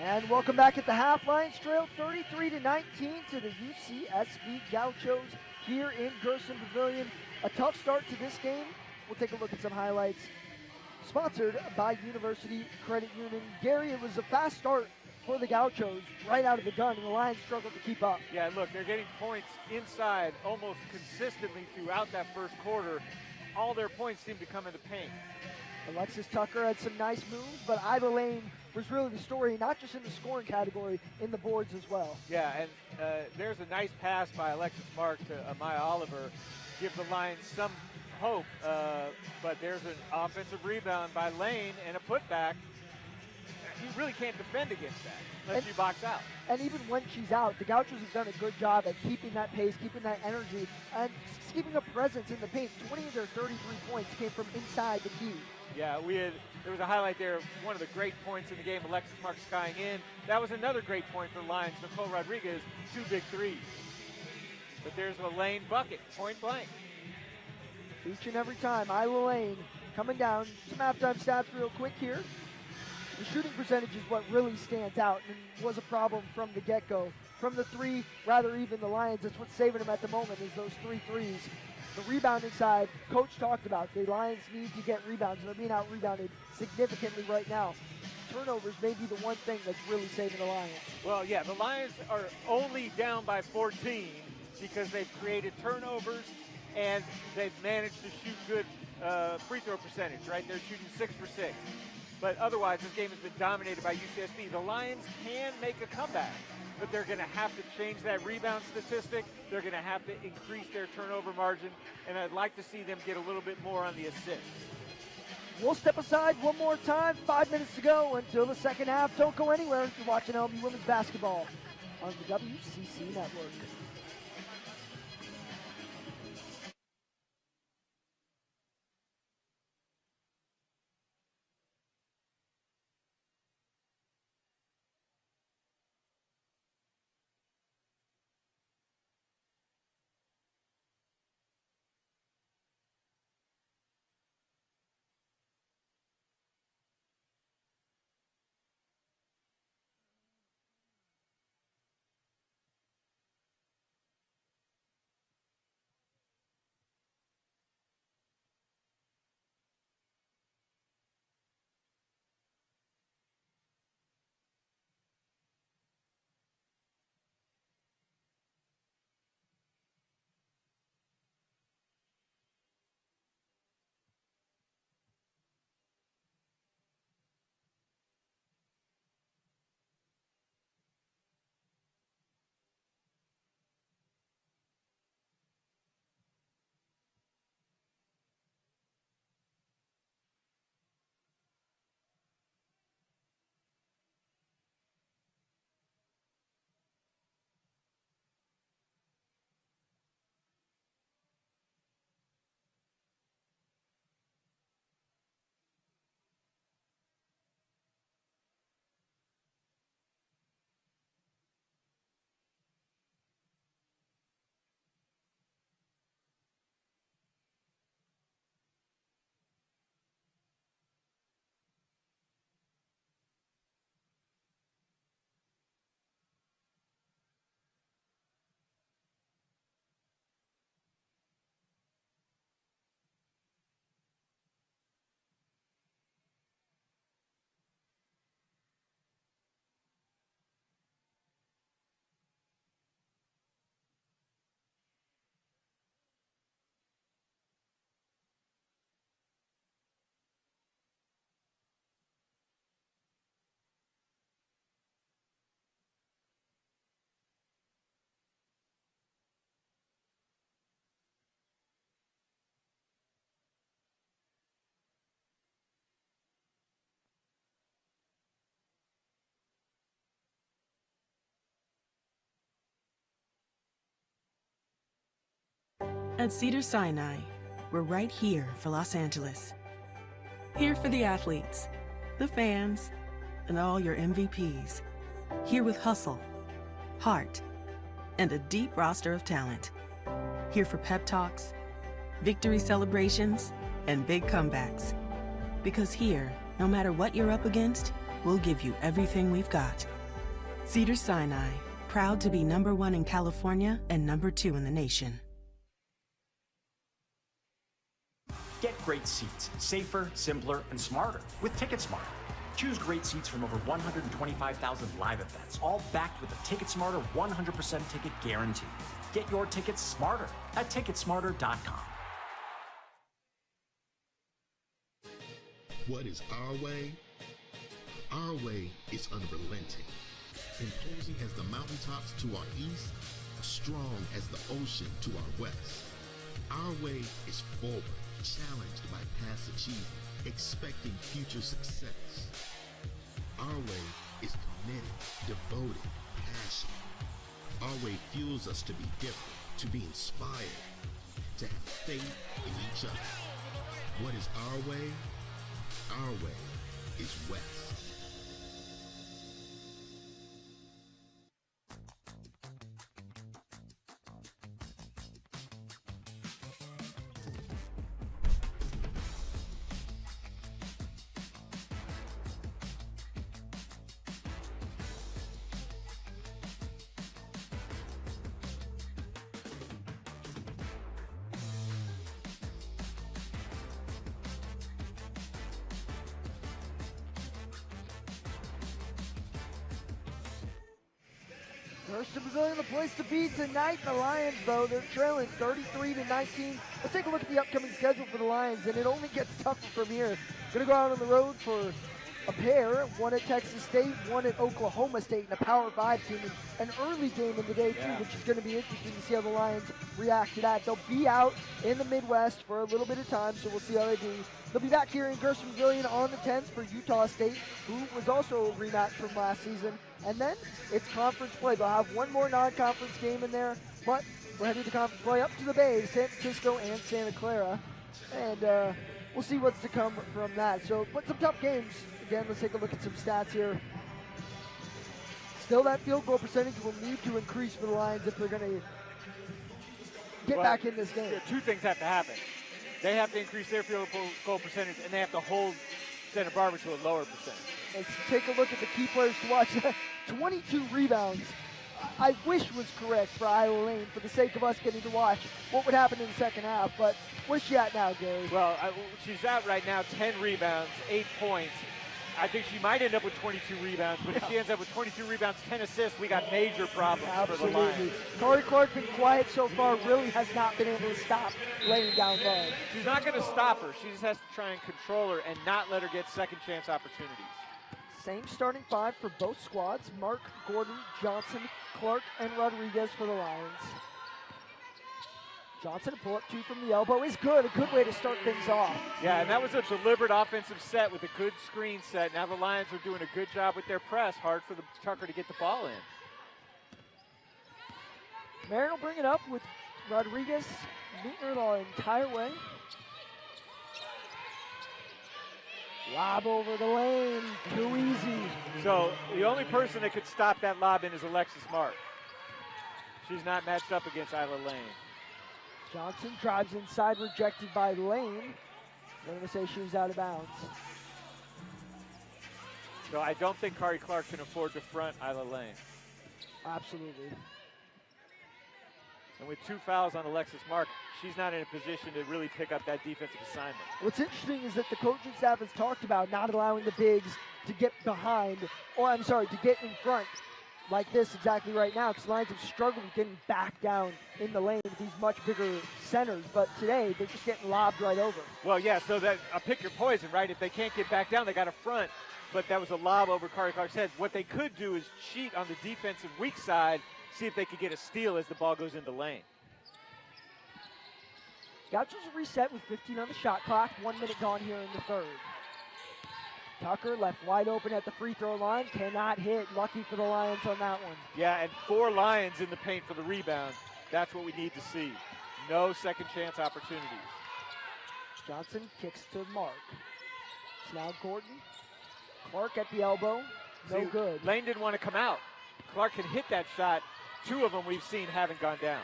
And welcome back at the half. Lions trail 33-19 to the UCSB Gauchos here in Gerson Pavilion. A tough start to this game. We'll take a look at some highlights. Sponsored by University Credit Union. Gary, it was a fast start for the Gauchos right out of the gun, and the Lions struggled to keep up. Yeah, look, they're getting points inside almost consistently throughout that first quarter. All their points seem to come in the paint. Alexis Tucker had some nice moves, but Ida Lane was really the story, not just in the scoring category, in the boards as well. Yeah, and there's a nice pass by Alexis Mark to Amaya Oliver. Give the Lions some hope, but there's an offensive rebound by Lane and a putback. You really can't defend against that unless you box out. And even when she's out, the Gauchos have done a good job at keeping that pace, keeping that energy, and keeping a presence in the paint. 20 of their 33 points came from inside the key. Yeah, there was a highlight there of one of the great points in the game, Alexis Mark skying in. That was another great point for the Lions. Nicole Rodriguez, 2 big threes. But there's a Lane bucket, point blank. Each and every time, Ila Lane coming down. Some halftime stats real quick here. The shooting percentage is what really stands out and was a problem from the get-go. From the three, rather even the Lions, that's what's saving them at the moment is those 3 threes. The rebounding side, Coach talked about, the Lions need to get rebounds, and they're being out-rebounded significantly right now. Turnovers may be the one thing that's really saving the Lions. Well, yeah, the Lions are only down by 14 because they've created turnovers and they've managed to shoot good free throw percentage, right? They're shooting 6 for 6. But otherwise, this game has been dominated by UCSB. The Lions can make a comeback, but they're going to have to change that rebound statistic. They're going to have to increase their turnover margin, and I'd like to see them get a little bit more on the assists. We'll step aside one more time, 5 minutes to go until the second half. Don't go anywhere. You're watching LMU Women's Basketball on the WCC Network. At Cedars-Sinai, we're right here for Los Angeles. Here for the athletes, the fans, and all your MVPs. Here with hustle, heart, and a deep roster of talent. Here for pep talks, victory celebrations, and big comebacks. Because here, no matter what you're up against, we'll give you everything we've got. Cedars-Sinai, proud to be #1 in California and #2 in the nation. Get great seats, safer, simpler, and smarter with TicketSmarter. Choose great seats from over 125,000 live events, all backed with a TicketSmarter 100% ticket guarantee. Get your tickets smarter at ticketsmarter.com. What is our way? Our way is unrelenting, imposing as the mountaintops to our east, strong as the ocean to our west. Our way is forward, challenged by past achievement, expecting future success. Our way is committed, devoted, passionate. Our way fuels us to be different, to be inspired, to have faith in each other. What is our way? Our way is West. Gershon Pavilion, the place to be tonight. The Lions, though, they're trailing 33-19. Let's take a look at the upcoming schedule for the Lions, and it only gets tougher from here. Going to go out on the road for a pair, one at Texas State, one at Oklahoma State, and a Power 5 team, and an early game in the day, too, which is going to be interesting to see how the Lions react to that. They'll be out in the Midwest for a little bit of time, so we'll see how they do. They'll be back here in Gershon Pavilion on the 10th for Utah State, who was also a rematch from last season. And then it's conference play. They'll have one more non-conference game in there, but we're headed to conference play up to the Bay, San Francisco and Santa Clara. And we'll see what's to come from that. So, but some tough games. Again, let's take a look at some stats here. Still, that field goal percentage will need to increase for the Lions if they're going to get back in this game. Yeah, two things have to happen. They have to increase their field goal percentage, and they have to hold Santa Barbara to a lower percentage. Let's take a look at the key players to watch. 22 rebounds. I wish was correct for Isla Lane for the sake of us getting to watch what would happen in the second half. But where's she at now, Gary? Well, she's at right now 10 rebounds, 8 points. I think she might end up with 22 rebounds, but if she ends up with 22 rebounds, 10 assists, we got major problems for the Lions. Kari Clark been quiet so far, really has not been able to stop laying down low. She's not going to stop her. She just has to try and control her and not let her get second chance opportunities. Same starting five for both squads. Mark, Gordon, Johnson, Clark, and Rodriguez for the Lions. Johnson, a pull-up two from the elbow is good. A good way to start things off. Yeah, and that was a deliberate offensive set with a good screen set. Now the Lions are doing a good job with their press. Hard for the Tucker to get the ball in. Marin will bring it up with Rodriguez meeting her the entire way. Lob over the lane, too easy. So the only person that could stop that lob in is Alexis Mark. She's not matched up against Isla Lane. Johnson drives inside, rejected by Lane. They're going to say she was out of bounds. So I don't think Kari Clark can afford to front Isla Lane. Absolutely. And with 2 fouls on Alexis Mark, she's not in a position to really pick up that defensive assignment. What's interesting is that the coaching staff has talked about not allowing the bigs to get behind, or I'm sorry, to get in front like this exactly right now, because Lions have struggled with getting back down in the lane with these much bigger centers, but today they're just getting lobbed right over. Well, yeah, so that pick your poison, right? If they can't get back down, they got a front, but that was a lob over Kari Clark's head. What they could do is cheat on the defensive weak side, see if they could get a steal as the ball goes into lane. Gauchos reset with 15 on the shot clock, 1 minute gone here in the third. Tucker left wide open at the free throw line, cannot hit. Lucky for the Lions on that one. Yeah, and 4 Lions in the paint for the rebound. That's what we need to see. No second chance opportunities. Johnson kicks to Mark. It's now Gordon. Clark at the elbow, no good. Lane didn't want to come out. Clark can hit that shot. 2 of them we've seen haven't gone down.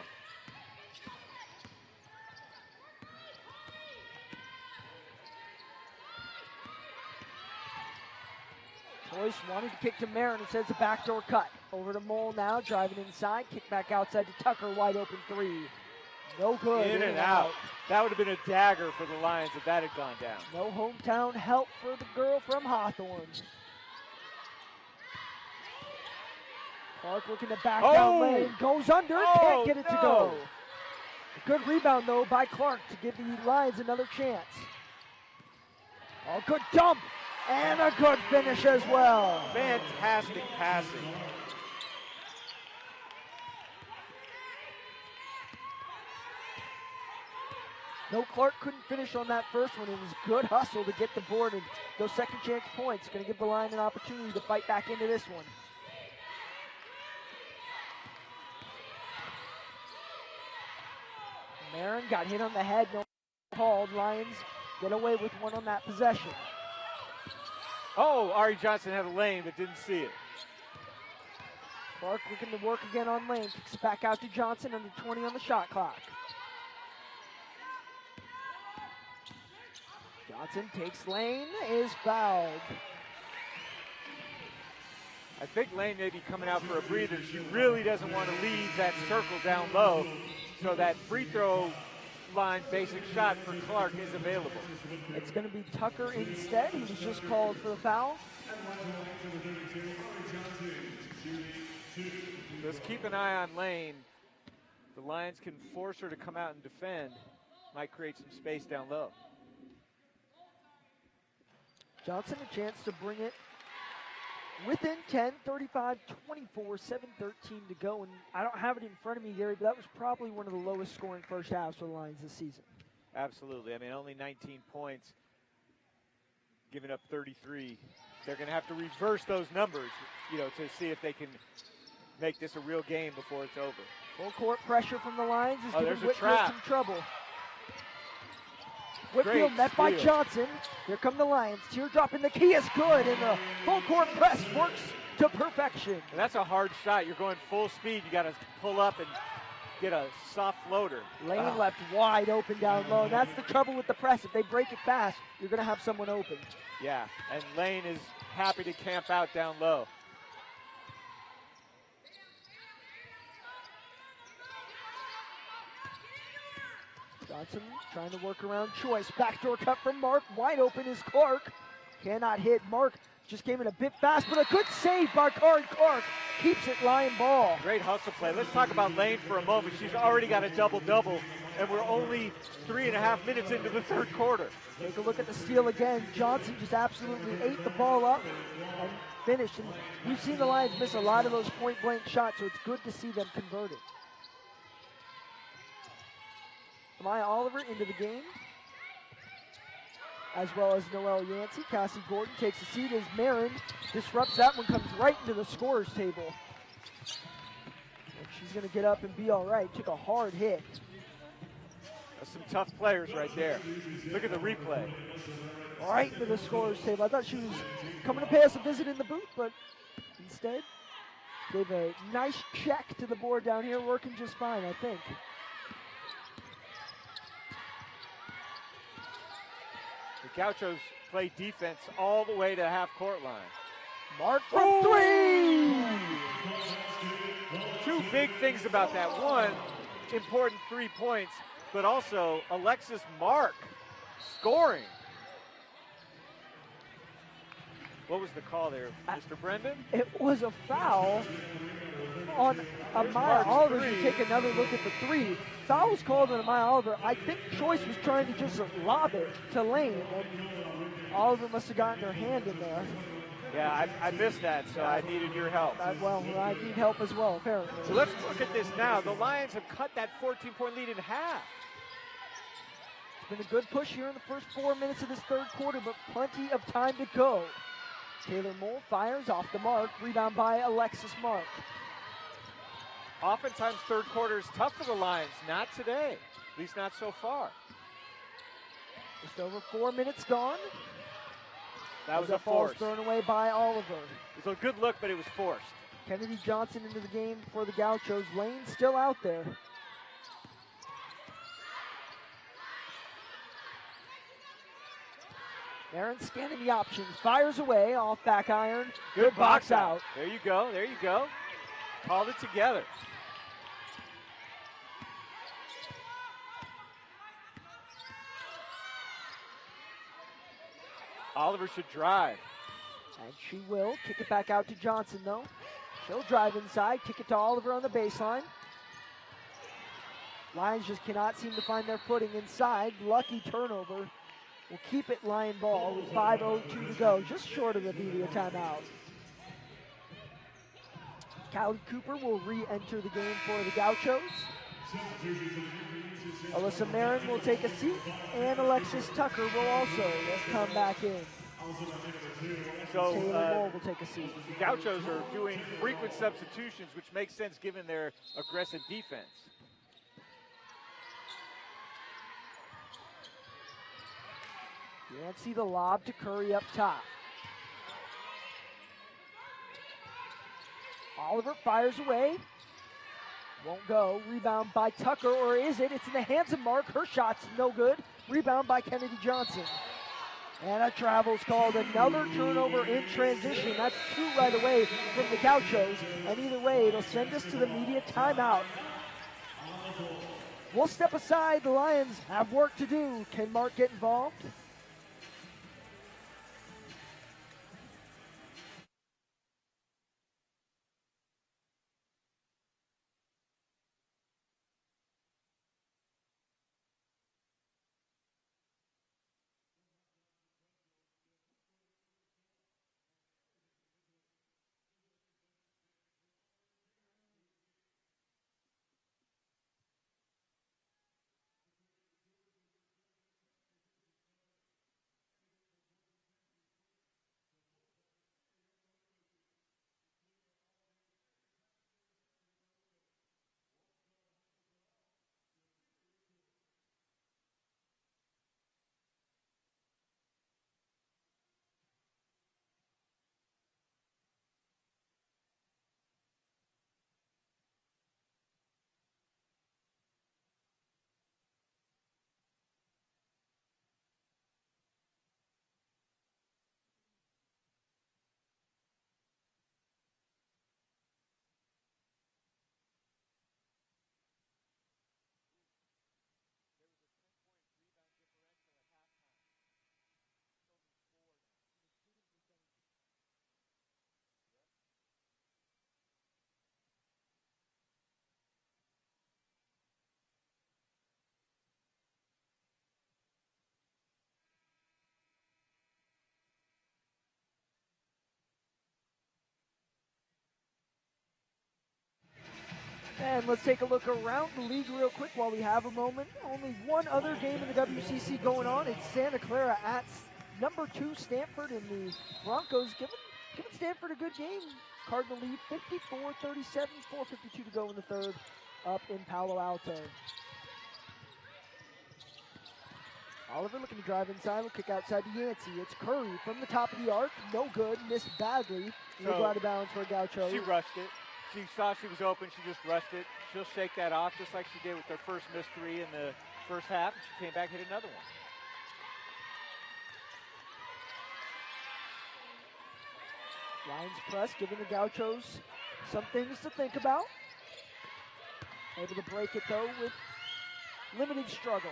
Joyce wanted to kick to Marin. It says a backdoor cut. Over to Mole now, driving inside. Kick back outside to Tucker, wide open three. No good. In and out. That would have been a dagger for the Lions if that had gone down. No hometown help for the girl from Hawthorne. Clark looking to back down lane. Goes under, can't get it to go. A good rebound, though, by Clark to give the Lions another chance. Oh, good dump. And a good finish as well. Fantastic passing. No, Clark couldn't finish on that first one. It was good hustle to get the board and those second chance points. Going to give the Lions an opportunity to fight back into this one. Marin got hit on the head, no called. Lions get away with one on that possession. Oh, Ari Johnson had a lane but didn't see it. Clark looking to work again on lane. Kicks back out to Johnson, under 20 on the shot clock. Johnson takes lane, is fouled. I think Lane may be coming out for a breather. She really doesn't want to leave that circle down low, so that free throw line basic shot for Clark is available. It's going to be Tucker instead. He was just called for the foul. Just keep an eye on Lane. The Lions can force her to come out and defend. Might create some space down low. Johnson a chance to bring it within 10, 35, 24, 7:13 to go. And I don't have it in front of me, Gary, but that was probably one of the lowest scoring first halves for the Lions this season. Absolutely. I mean, only 19 points, giving up 33. They're going to have to reverse those numbers, to see if they can make this a real game before it's over. Full court pressure from the Lions is giving there's a Whitfield trap. some trouble. Whitfield met by Johnson. Here come the Lions. Teardrop in the key is good, and the full court press works to perfection. And that's a hard shot. You're going full speed. You got to pull up and get a soft floater. Lane left wide open down low. And that's the trouble with the press. If they break it fast, you're going to have someone open. Yeah, and Lane is happy to camp out down low. Johnson trying to work around Choice. Backdoor cut from Mark. Wide open is Clark. Cannot hit. Mark just came in a bit fast, but a good save by Kari Clark. Keeps it Lion ball. Great hustle play. Let's talk about Lane for a moment. She's already got a double-double, and we're only 3.5 minutes into the third quarter. Take a look at the steal again. Johnson just absolutely ate the ball up and finished. And we've seen the Lions miss a lot of those point-blank shots, so it's good to see them convert it. Maya Oliver into the game, as well as Noelle Yancey. Cassie Gordon takes a seat as Marin disrupts that one, comes right into the scorer's table. And she's going to get up and be all right. Took a hard hit. That's some tough players right there. Look at the replay. Right into the scorer's table. I thought she was coming to pay us a visit in the booth, but instead gave a nice check to the board down here, working just fine, I think. The Gauchos play defense all the way to half-court line. Mark from three! Two big things about that. One, important 3 points, but also Alexis Mark scoring. What was the call there, Mr. Brendan? It was a foul on Amaya Oliver. Three. You take another look at the three. Foul was called on Amaya Oliver. I think Choice was trying to just lob it to Lane, and Oliver must have gotten her hand in there. Yeah, I missed that, so I needed your help. I need help as well, apparently. So let's look at this now. The Lions have cut that 14-point lead in half. It's been a good push here in the first 4 minutes of this third quarter, but plenty of time to go. Taylor Mole fires off the mark. Rebound by Alexis Mark. Oftentimes, third quarter is tough for the Lions. Not today, at least not so far. Just over 4 minutes gone. That was a a force. thrown away by Oliver. It was a good look, but it was forced. Kennedy Johnson into the game for the Gauchos. Lane still out there. Aaron scanning the options. Fires away off back iron. Good box out. There you go. There you go. Called it together. Oliver should drive. And she will. Kick it back out to Johnson, though. She'll drive inside. Kick it to Oliver on the baseline. Lions just cannot seem to find their footing inside. Lucky turnover. Will keep it Lion ball with 5:02 to go. Just short of the media timeout. Callie Cooper will re-enter the game for the Gauchos. Alyssa Marin will take a seat, and Alexis Tucker will also come back in. So Taylor Moore will take a seat. The Gauchos are doing frequent substitutions, which makes sense given their aggressive defense. Yancey the lob to Curry up top. Oliver fires away. Won't go. Rebound by Tucker, or is it? It's in the hands of Mark. Her shot's no good. Rebound by Kennedy Johnson. And a travel's called. Another turnover in transition. That's two right away from the Gauchos. And either way, it'll send us to the media timeout. We'll step aside. The Lions have work to do. Can Mark get involved? And let's take a look around the league real quick while we have a moment. Only one other game in the WCC going on. It's Santa Clara at number 2 Stanford, and the Broncos giving Stanford a good game. Cardinal lead 54-37, 4:52 to go in the third up in Palo Alto. Oliver looking to drive inside, will kick outside to Yancey. It's Curry from the top of the arc, no good, missed badly. No go out of bounds for a Gaucho. She rushed it. She saw she was open, she just rushed it. She'll shake that off just like she did with her first missed 3 in the first half, and she came back and hit another one. Lions press, giving the Gauchos some things to think about. Able to break it though with limited struggle.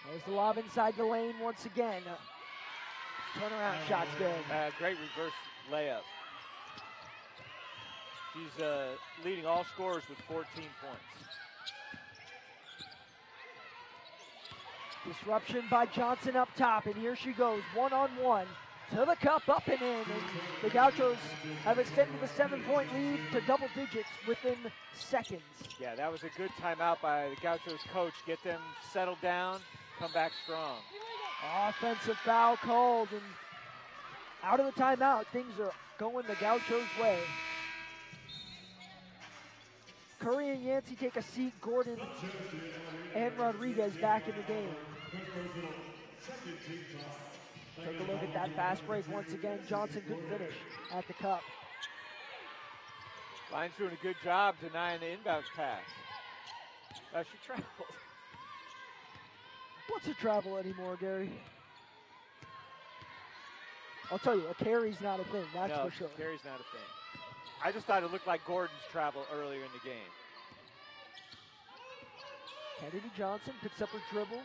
There's the lob inside the lane once again. Turnaround shot's good. Great reverse layup. She's leading all scorers with 14 points. Disruption by Johnson up top, and here she goes, one-on-one to the cup, up and in. And the Gauchos have extended the 7-point lead to double digits within seconds. Yeah, that was a good timeout by the Gauchos coach. Get them settled down, come back strong. Offensive foul called, and out of the timeout, things are going the Gauchos' way. Curry and Yancey take a seat. Gordon and Rodriguez back in the game. Take a look at that fast break once again. Johnson, good finish at the cup. Lions doing a good job denying the inbounds pass. She traveled. What's a travel anymore, Gary? I'll tell you, a carry's not a thing, that's for sure. Carry's not a thing. I just thought it looked like Gordon's travel earlier in the game. Kennedy Johnson picks up her dribble.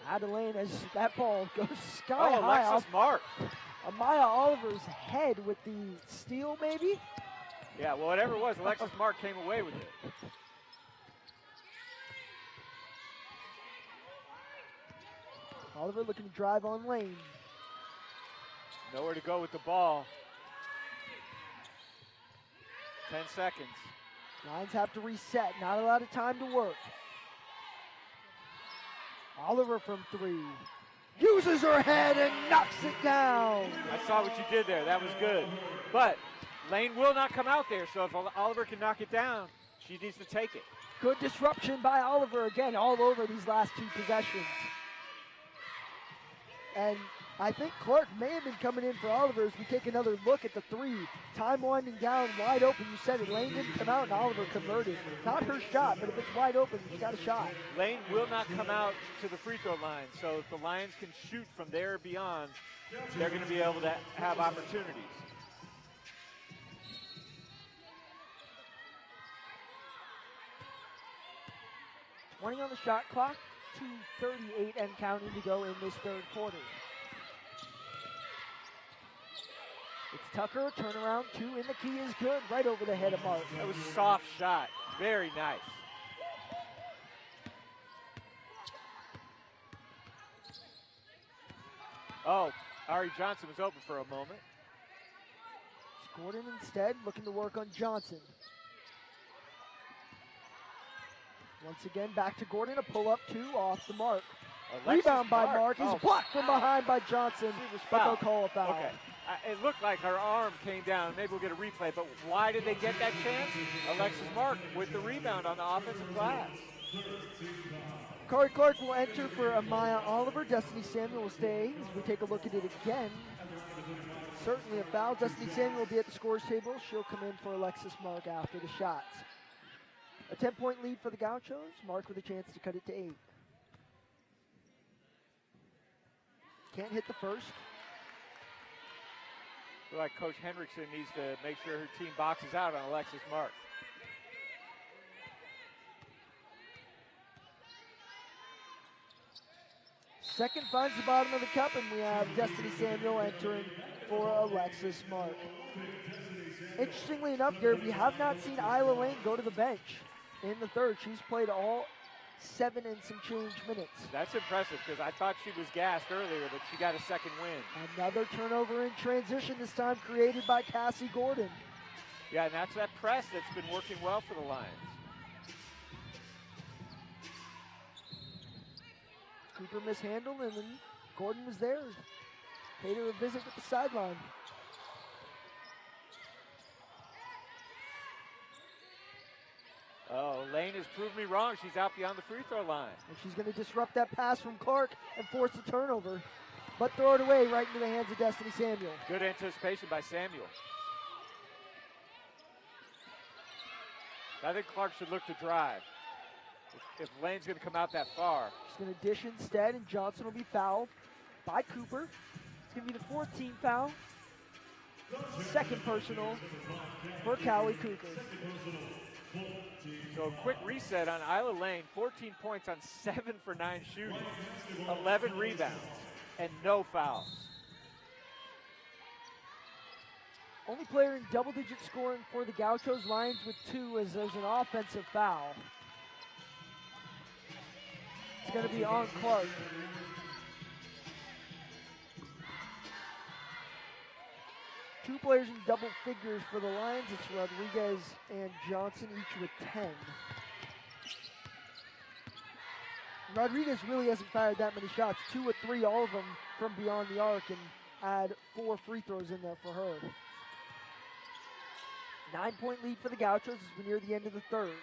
Out of lane as that ball goes sky high. Alexis Mark. Amaya Oliver's head with the steal, maybe? Yeah, well, whatever it was, Alexis Mark came away with it. Oliver looking to drive on lane. Nowhere to go with the ball. 10 seconds. Lions have to reset. Not a lot of time to work. Oliver from 3. Uses her head and knocks it down. I saw what you did there. That was good. But Lane will not come out there, so if Oliver can knock it down, she needs to take it. Good disruption by Oliver again, all over these last 2 possessions. And I think Clark may have been coming in for Oliver as we take another look at the 3. Time winding down, wide open. You said it. Lane didn't come out and Oliver converted. Not her shot, but if it's wide open, she's got a shot. Lane will not come out to the free throw line, so if the Lions can shoot from there beyond, they're going to be able to have opportunities. $20 on the shot clock, 2:38 and counting to go in this third quarter. It's Tucker, turnaround 2, and the key is good, right over the head of Mark. That was a soft shot, very nice. Oh, Ari Johnson was open for a moment. It's Gordon instead, looking to work on Johnson. Once again, back to Gordon, a pull-up 2 off the mark. Rebound by Mark. He's blocked from behind by Johnson. But they'll call a foul. Okay. It looked like her arm came down. Maybe we'll get a replay, but why did they get that chance? Alexis Mark with the rebound on the offensive glass. Corey Clark will enter for Amaya Oliver. Destiny Samuel will stay as we take a look at it again. Certainly a foul. Destiny Samuel will be at the scores table. She'll come in for Alexis Mark after the shots. A 10-point lead for the Gauchos. Mark with a chance to cut it to 8. Can't hit the first. Feel like Coach Hendrickson needs to make sure her team boxes out on Alexis Mark. Second finds the bottom of the cup, and we have Destiny Samuel entering for Alexis Mark. Interestingly enough, Gary, we have not seen Isla Lane go to the bench in the third. She's played all 7 and some change minutes. That's impressive because I thought she was gassed earlier, but she got a second win. Another turnover in transition, this time created by Cassie Gordon. Yeah, and that's that press that's been working well for the Lions. Cooper mishandled, and then Gordon was there. Paid her a visit with the sideline. Oh, Lane has proved me wrong. She's out beyond the free throw line. And she's going to disrupt that pass from Clark and force a turnover, but throw it away right into the hands of Destiny Samuel. Good anticipation by Samuel. I think Clark should look to drive. If Lane's going to come out that far. She's going to dish instead, and Johnson will be fouled by Cooper. It's going to be the 14th foul. Second personal for Callie Cooper. So a quick reset on Isla Lane. 14 points on 7 for 9 shooting. 11 rebounds and no fouls. Only player in double-digit scoring for the Gauchos. Lions with 2 as there's an offensive foul. It's going to be on Clark. Two players in double figures for the Lions. It's Rodriguez and Johnson, each with 10. Rodriguez really hasn't fired that many shots. 2 of 3, all of them from beyond the arc, and add 4 free throws in there for her. 9-point lead for the Gauchos as we near the end of the third.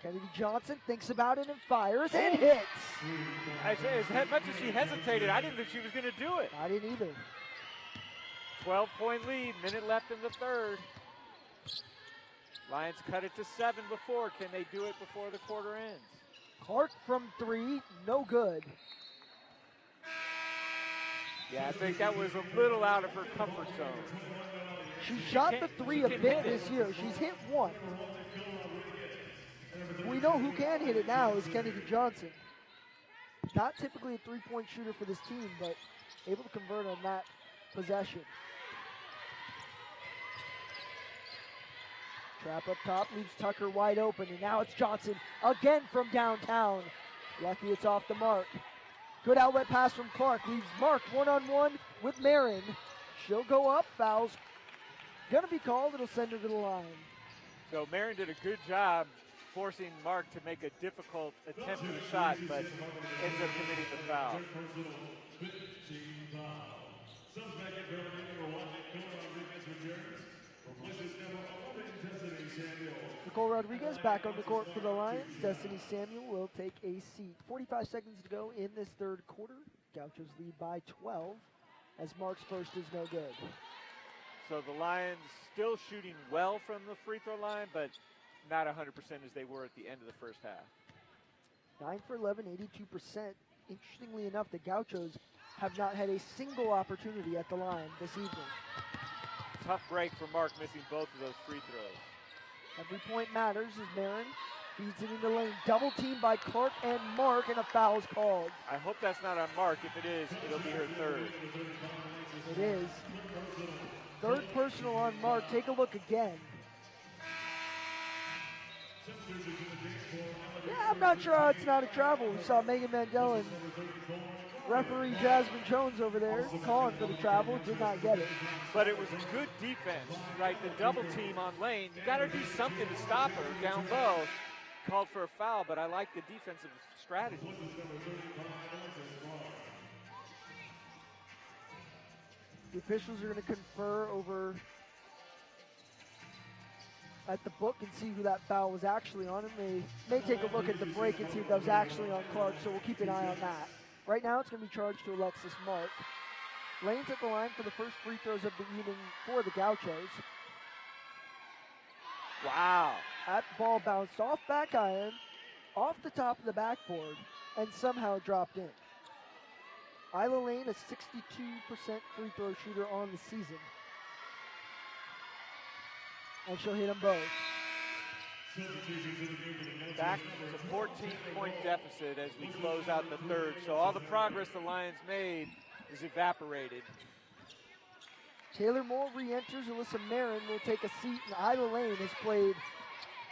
Kennedy Johnson thinks about it and fires and hits. As much as she hesitated, I didn't think she was going to do it. I didn't either. 12-point lead, minute left in the third. Lions cut it to 7 before. Can they do it before the quarter ends? Clark from 3, no good. Yeah, I think that was a little out of her comfort zone. She shot the 3 a bit this year. She's hit 1. We know who can hit it now is Kennedy Johnson. Not typically a 3-point shooter for this team, but able to convert on that possession. Trap up top, leaves Tucker wide open, and now it's Johnson again from downtown. Lucky it's off the mark. Good outlet pass from Clark, leaves Mark one-on-one with Marin. She'll go up, fouls gonna be called, it'll send her to the line. So Marin did a good job forcing Mark to make a difficult attempt at a shot, but ends up committing the foul. Nicole Rodriguez back on the court for the Lions. Destiny Samuel will take a seat. 45 seconds to go in this third quarter. Gauchos lead by 12 as Mark's first is no good. So the Lions still shooting well from the free throw line, but not 100% as they were at the end of the first half. 9 for 11, 82%. Interestingly enough, the Gauchos have not had a single opportunity at the line this evening. Tough break for Mark, missing both of those free throws. Every point matters as Marin feeds it into lane. Double team by Clark and Mark, and a foul's called. I hope that's not on Mark. If it is, it'll be her third. It is. Third personal on Mark. Take a look again. Yeah, I'm not sure how it's not a travel. We saw Megan Mandel and referee Jasmine Jones over there calling for the travel. Did not get it. But it was good defense, right? The double team on Lane. You got to do something to stop her down low. Called for a foul, but I like the defensive strategy. The officials are going to confer over at the book and see who that foul was actually on. And they may take a look at the break and see if that was actually on Clark, so we'll keep an eye on that. Right now it's going to be charged to Alexis Mark. Lane's at the line for the first free throws of the evening for the Gauchos. Wow. That ball bounced off back iron, off the top of the backboard, and somehow dropped in. Isla Lane, a 62% free throw shooter on the season. And she'll hit them both. Back to 14-point deficit as we close out the third. So all the progress the Lions made is evaporated. Taylor Moore re-enters. Alyssa Marin will take a seat, and Isla Lane has played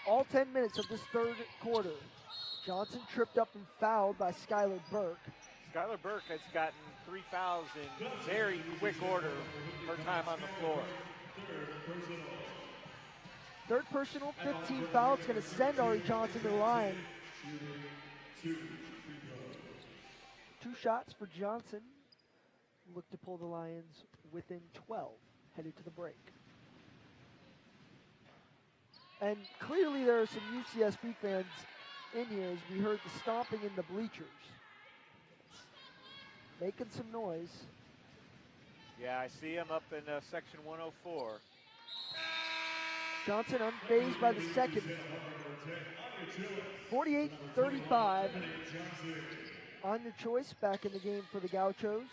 all 10 minutes of this third quarter. Johnson tripped up and fouled by Skylar Burke. Skylar Burke has gotten 3 fouls in very quick order her time on the floor. Third personal, 15 fouls. It's going to send Ari Johnson to the line. 2 shots for Johnson. Look to pull the Lions within 12, headed to the break. And clearly there are some UCSB fans in here as we heard the stomping in the bleachers. Making some noise. Yeah, I see him up in section 104. Johnson unfazed by the second. 48-35. On your choice, back in the game for the Gauchos.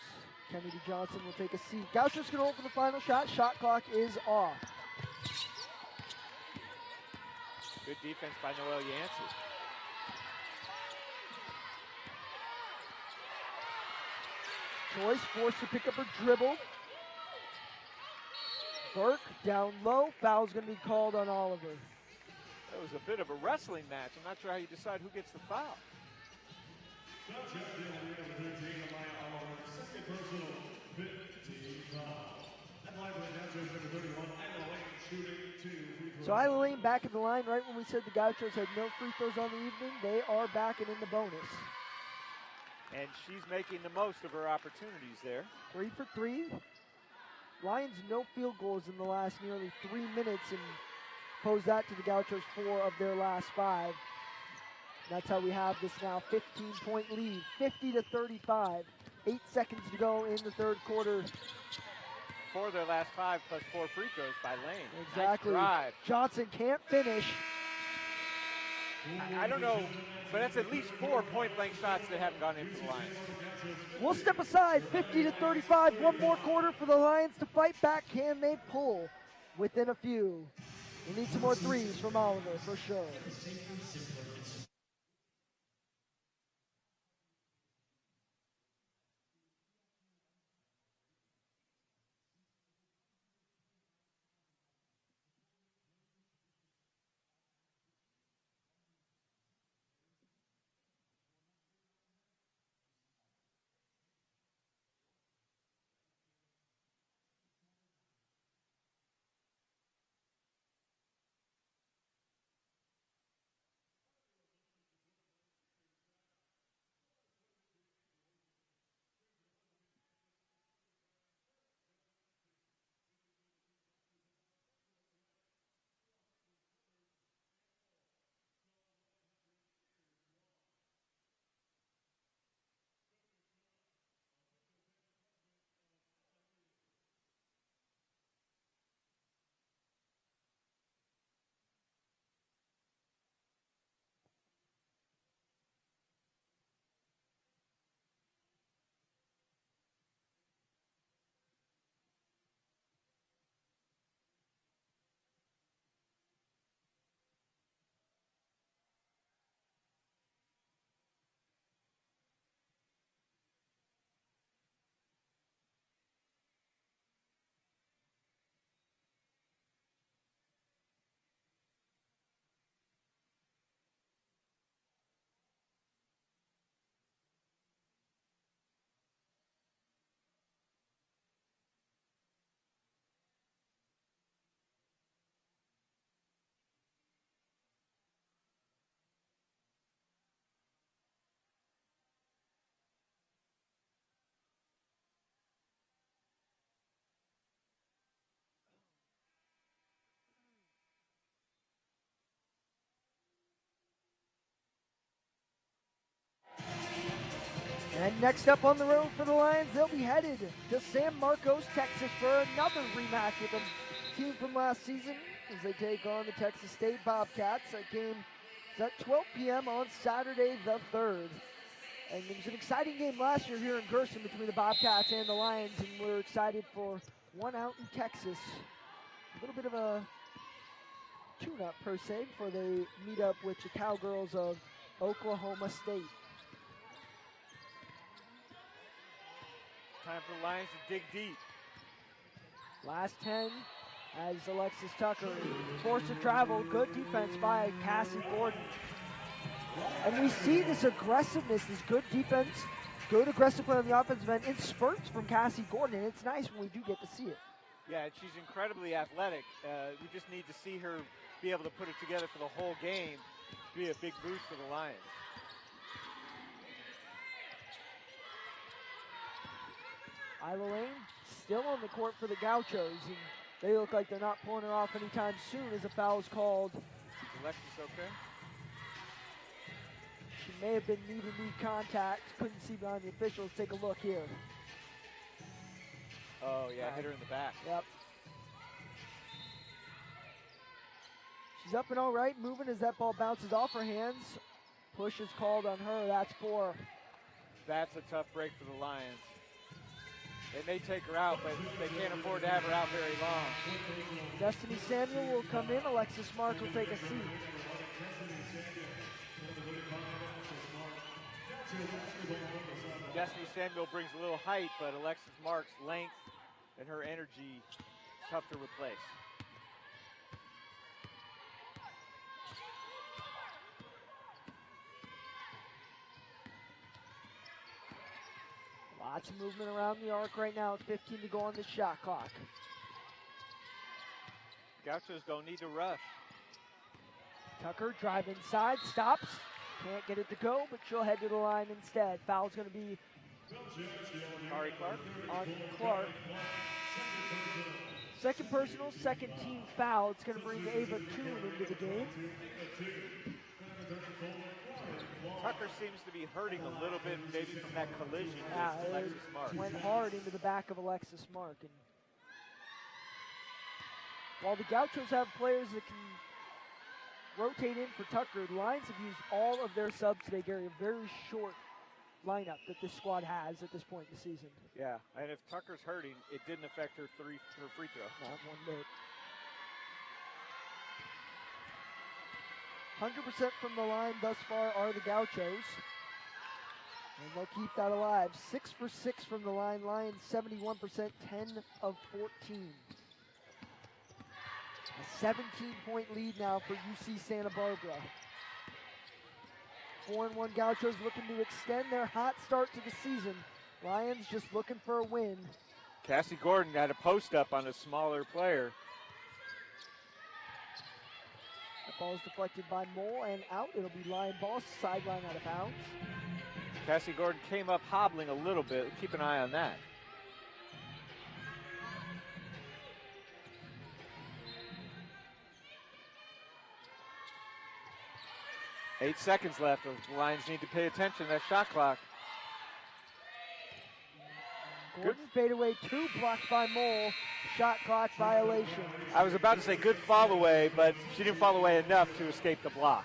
Kennedy Johnson will take a seat. Gauchos can hold for the final shot. Shot clock is off. Good defense by Noelle Yancey. Joyce forced to pick up her dribble. Burke down low. Foul's going to be called on Oliver. That was a bit of a wrestling match. I'm not sure how you decide who gets the foul. So Isla Lane back at the line right when we said the Gauchos had no free throws on the evening. They are back and in the bonus. And she's making the most of her opportunities there. 3 for 3. Lions no field goals in the last nearly 3 minutes and pose that to the Gauchos 4 of their last 5. That's how we have this now 15-point lead, 50-35. 8 seconds to go in the third quarter. 4 of their last 5 plus 4 free throws by Lane. Exactly. Nice drive. Johnson can't finish. I don't know, but that's at least 4 point-blank shots that haven't gone in for the Lions. We'll step aside, 50-35. 1 more quarter for the Lions to fight back. Can they pull within a few? We need some more threes from Oliver for sure. And next up on the road for the Lions, they'll be headed to San Marcos, Texas for another rematch with the team from last season as they take on the Texas State Bobcats. That game is at 12 p.m. on Saturday the 3rd. And it was an exciting game last year here in Gerson between the Bobcats and the Lions, and we're excited for one out in Texas. A little bit of a tune-up per se before they meet up with the Cowgirls of Oklahoma State. Time for the Lions to dig deep. Last 10 as Alexis Tucker forced to travel. Good defense by Cassie Gordon. And we see this aggressiveness, this good defense, good aggressive play on the offensive end in spurts from Cassie Gordon, and it's nice when we do get to see it. Yeah, she's incredibly athletic. We just need to see her be able to put it together for the whole game. Be a big boost for the Lions. Isla Lane still on the court for the Gauchos, and they look like they're not pulling her off anytime soon as a foul is called. Is Alexis okay? She may have been knee-to-knee contact. Couldn't see behind the officials. Take a look here. Oh, yeah, hit her in the back. Yep. She's up and all right, moving as that ball bounces off her hands. Push is called on her. That's 4. That's a tough break for the Lions. They may take her out, but they can't afford to have her out very long. Destiny Samuel will come in. Alexis Marks will take a seat. Destiny Samuel brings a little height, but Alexis Marks' length and her energy is tough to replace. Lots of movement around the arc right now. 15 to go on the shot clock. Gauchos don't need to rush. Tucker drive inside, stops. Can't get it to go, but she'll head to the line instead. Foul's going to be Ari Clark on Clark. Second personal, second team foul. It's going to bring Ava Toon into the game. Tucker seems to be hurting a little bit, maybe from that collision with Alexis Mark. Went hard into the back of Alexis Mark. And while the Gauchos have players that can rotate in for Tucker, the Lions have used all of their subs today, Gary. A very short lineup that this squad has at this point in the season. Yeah, and if Tucker's hurting, it didn't affect her free throw. Not one bit. 100% from the line thus far are the Gauchos. And they'll keep that alive. 6 for 6 from the line. Lions 71%, 10 of 14. A 17-point lead now for UC Santa Barbara. 4-1 Gauchos looking to extend their hot start to the season. Lions just looking for a win. Cassie Gordon got a post up on a smaller player. The ball is deflected by Mole and out. It'll be Lion ball, sideline out of bounds. Cassie Gordon came up hobbling a little bit. Keep an eye on that. Eight seconds left. The Lions need to pay attention to that shot clock. Gordon fadeaway 2 blocked by Mole. Shot clock violation. I was about to say good fall away, but she didn't fall away enough to escape the block.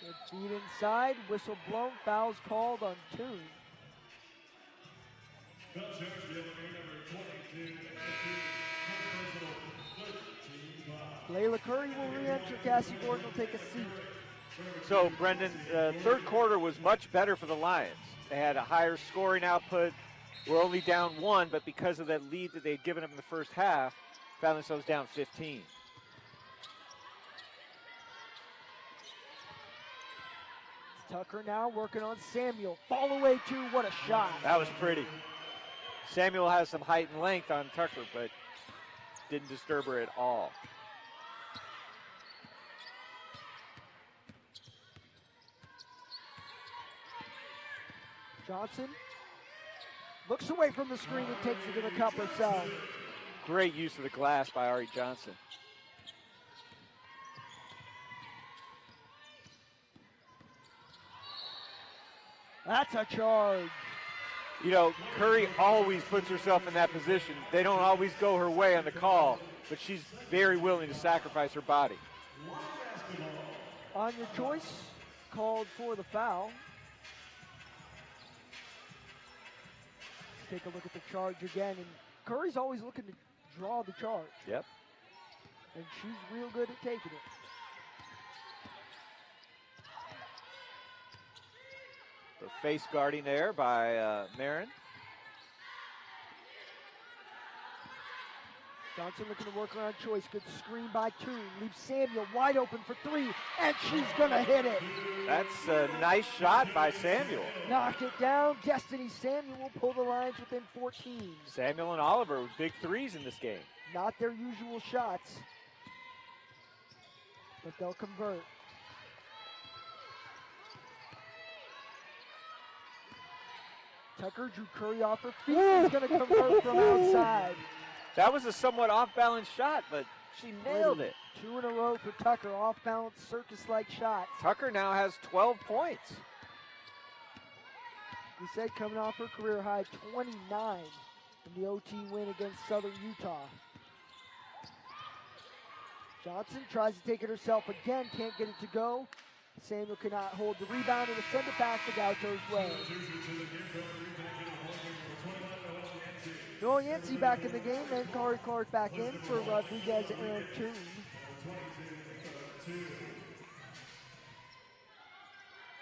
Good feed inside. Whistle blown. Fouls called on Toon. Layla Curry will re-enter. Cassie Gordon will take a seat. So, Brendan, third quarter was much better for the Lions. They had a higher scoring output. We're only down 1, but because of that lead that they had given them in the first half, found themselves down 15. Tucker now working on Samuel. Fall away 2. What a shot. That was pretty. Samuel has some height and length on Tucker, but didn't disturb her at all. Johnson looks away from the screen and takes it to the cup herself. Great use of the glass by Ari Johnson. That's a charge. You know, Curry always puts herself in that position. They don't always go her way on the call, but she's very willing to sacrifice her body. On your choice, called for the foul. Take a look at the charge again, and Curry's always looking to draw the charge. Yep. And she's real good at taking it. face guarding there by Marin. Johnson looking to work around Choice. Good screen by Toon. Leaves Samuel wide open for three, and she's gonna hit it. That's a nice shot by Samuel. Knocked it down. Destiny Samuel will pull the Lions within 14. Samuel and Oliver with big threes in this game. Not their usual shots, but they'll convert. Tucker drew Curry off her feet. He's going to convert from outside. That was a somewhat off-balance shot, but she nailed it. 2 in a row for Tucker. Off-balance, circus-like shots. Tucker now has 12 points. We said coming off her career high 29 in the OT win against Southern Utah. Johnson tries to take it herself again, can't get it to go. Samuel cannot hold the rebound and will send it back the Gauchos' way. Noah Yancey back in the game, and Corey Clark back in for Rodriguez and Toon.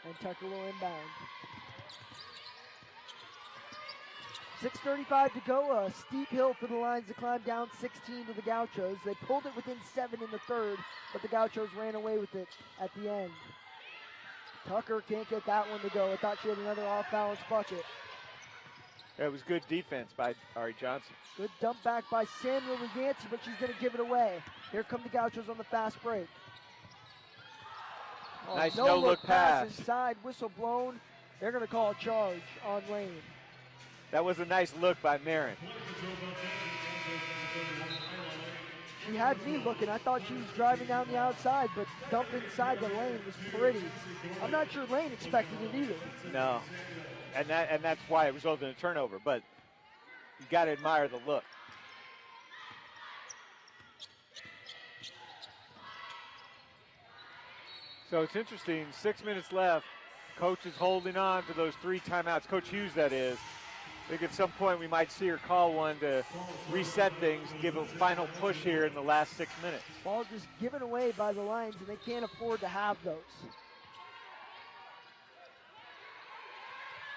And Tucker will inbound. 6:35 to go, a steep hill for the Lions to climb down 16 to the Gauchos. They pulled it within 7 in the third, but the Gauchos ran away with it at the end. Tucker can't get that one to go. I thought she had another off-balance bucket. It was good defense by Ari Johnson. Good dump back by Samuel Yancey, but she's going to give it away. Here come the Gauchos on the fast break. Oh, nice no-look pass. Inside, whistle blown. They're going to call a charge on Lane. That was a nice look by Marin. She had me looking. I thought she was driving down the outside, but dump inside the lane was pretty. I'm not sure Lane expected it either. No, and that's why it resulted in a turnover, but you got to admire the look. So it's interesting, 6 minutes left. Coach is holding on to those 3 timeouts. Coach Hughes, that is. I think at some point we might see her call one to reset things and give a final push here in the last 6 minutes. Ball just given away by the Lions, and they can't afford to have those.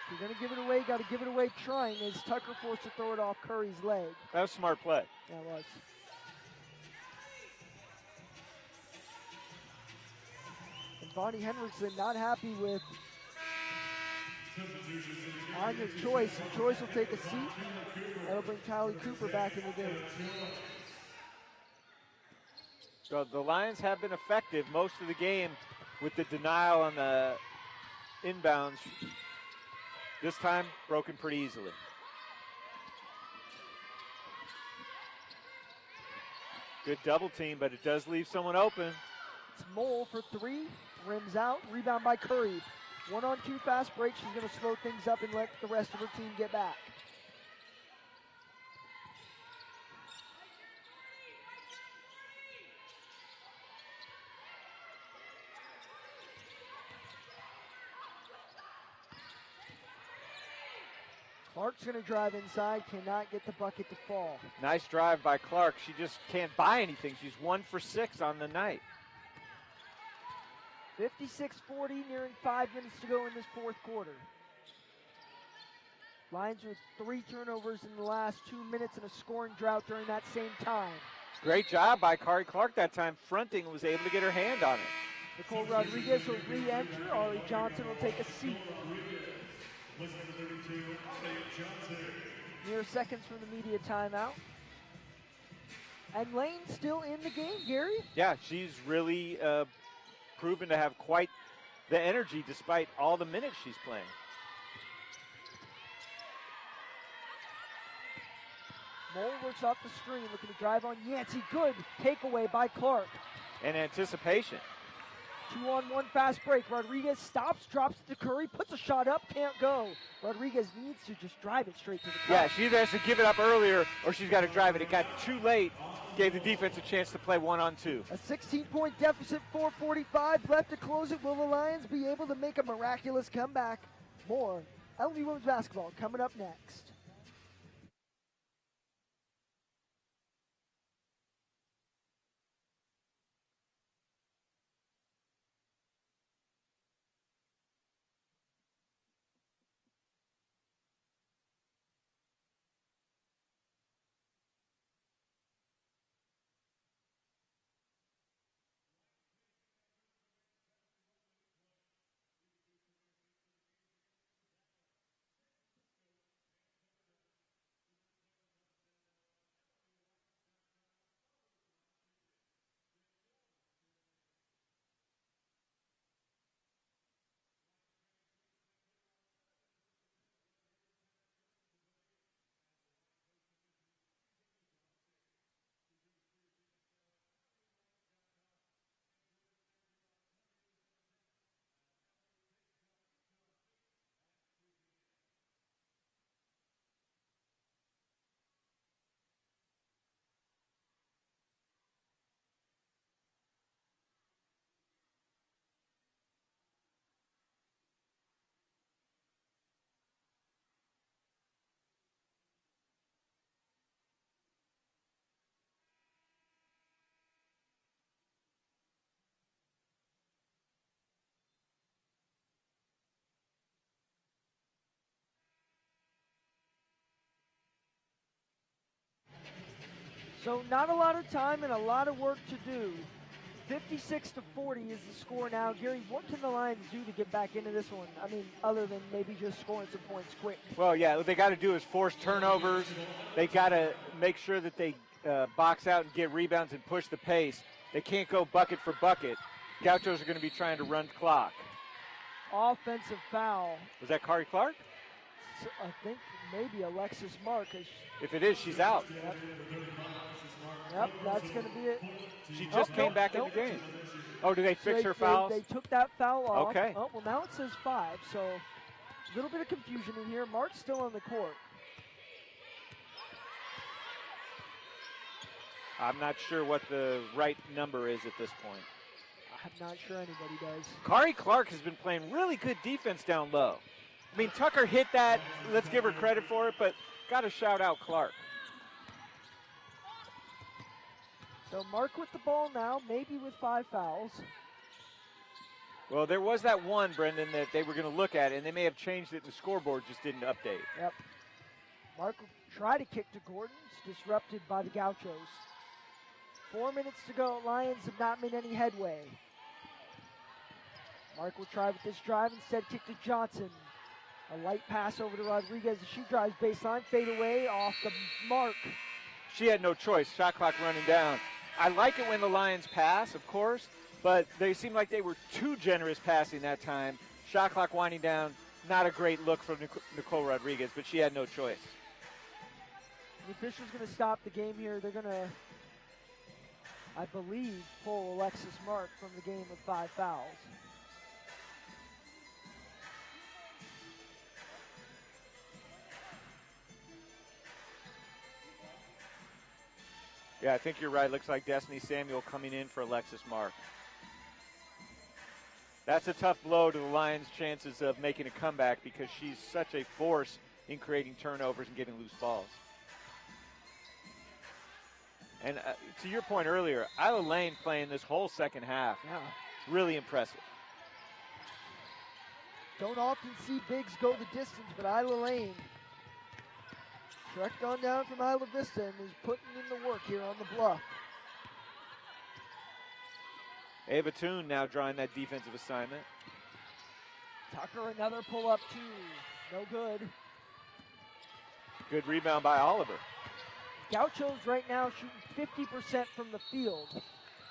If you're going to give it away, you got to give it away trying, as Tucker forced to throw it off Curry's leg. That was smart play. Yeah, it was. And Bonnie Henriksen not happy with Anya Choice, and Choice will take a seat. That'll bring Kylie Cooper back in the game. So the Lions have been effective most of the game with the denial on the inbounds. This time, broken pretty easily. Good double team, but it does leave someone open. It's Mole for 3, rims out, rebound by Curry. 1-on-2 fast break. She's going to slow things up and let the rest of her team get back. Clark's going to drive inside, cannot get the bucket to fall. Nice drive by Clark. She just can't buy anything. She's 1 for 6 on the night. 56-40, nearing 5 minutes to go in this fourth quarter. Lions with 3 turnovers in the last 2 minutes and a scoring drought during that same time. Great job by Kari Clark that time, fronting, was able to get her hand on it. Nicole Rodriguez will re-enter. Ari Johnson will take a seat. Mere seconds from the media timeout. And Lane still in the game, Gary? Yeah, she's really proven to have quite the energy despite all the minutes she's playing. Mole works off the screen, looking to drive on Yancey. Good takeaway by Clark. And anticipation. 2-on-1 fast break. Rodriguez stops, drops it to Curry, puts a shot up, can't go. Rodriguez needs to just drive it straight to the cup. Yeah, she either has to give it up earlier or she's got to drive it. It got too late, gave the defense a chance to play 1-on-2. A 16-point deficit, 4:45 left to close it. Will the Lions be able to make a miraculous comeback? More LMU women's basketball coming up next. So not a lot of time and a lot of work to do. 56-40 is the score now. Gary, what can the Lions do to get back into this one? I mean, other than maybe just scoring some points quick. Well, yeah, what they got to do is force turnovers. They got to make sure that they box out and get rebounds and push the pace. They can't go bucket for bucket. Gauchos are going to be trying to run clock. Offensive foul. Was that Kari Clark? So I think maybe Alexis Mark. If it is, she's out. Yep, that's going to be it. She just came back in the game. Oh, did they fix her fouls? They took that foul off. Okay. Oh, well, now it says 5, so a little bit of confusion in here. Mark's still on the court. I'm not sure what the right number is at this point. I'm not sure anybody does. Kari Clark has been playing really good defense down low. I mean, Tucker hit that. Let's give her credit for it, but got to shout out Clark. So Mark with the ball now, maybe with 5 fouls. Well, there was that one, Brendan, that they were going to look at, and they may have changed it. The scoreboard just didn't update. Yep. Mark will try to kick to Gordon. It's disrupted by the Gauchos. 4 minutes to go. Lions have not made any headway. Mark will try with this drive. Instead, kick to Johnson. A light pass over to Rodriguez as she drives baseline. Fade away off the mark. She had no choice. Shot clock running down. I like it when the Lions pass, of course, but they seemed like they were too generous passing that time. Shot clock winding down. Not a great look from Nicole Rodriguez, but she had no choice. The official's going to stop the game here. They're going to, I believe, pull Alexis Mark from the game with 5 fouls. Yeah, I think you're right. Looks like Destiny Samuel coming in for Alexis Mark. That's a tough blow to the Lions' chances of making a comeback because she's such a force in creating turnovers and getting loose balls. And to your point earlier, Isla Lane playing this whole second half. Yeah. Really impressive. Don't often see bigs go the distance, but Isla Lane, direct on down from Isla Vista, and is putting in the work here on the bluff. Ava Toon now drawing that defensive assignment. Tucker, another pull-up, too. No good. Good rebound by Oliver. Gauchos right now shooting 50% from the field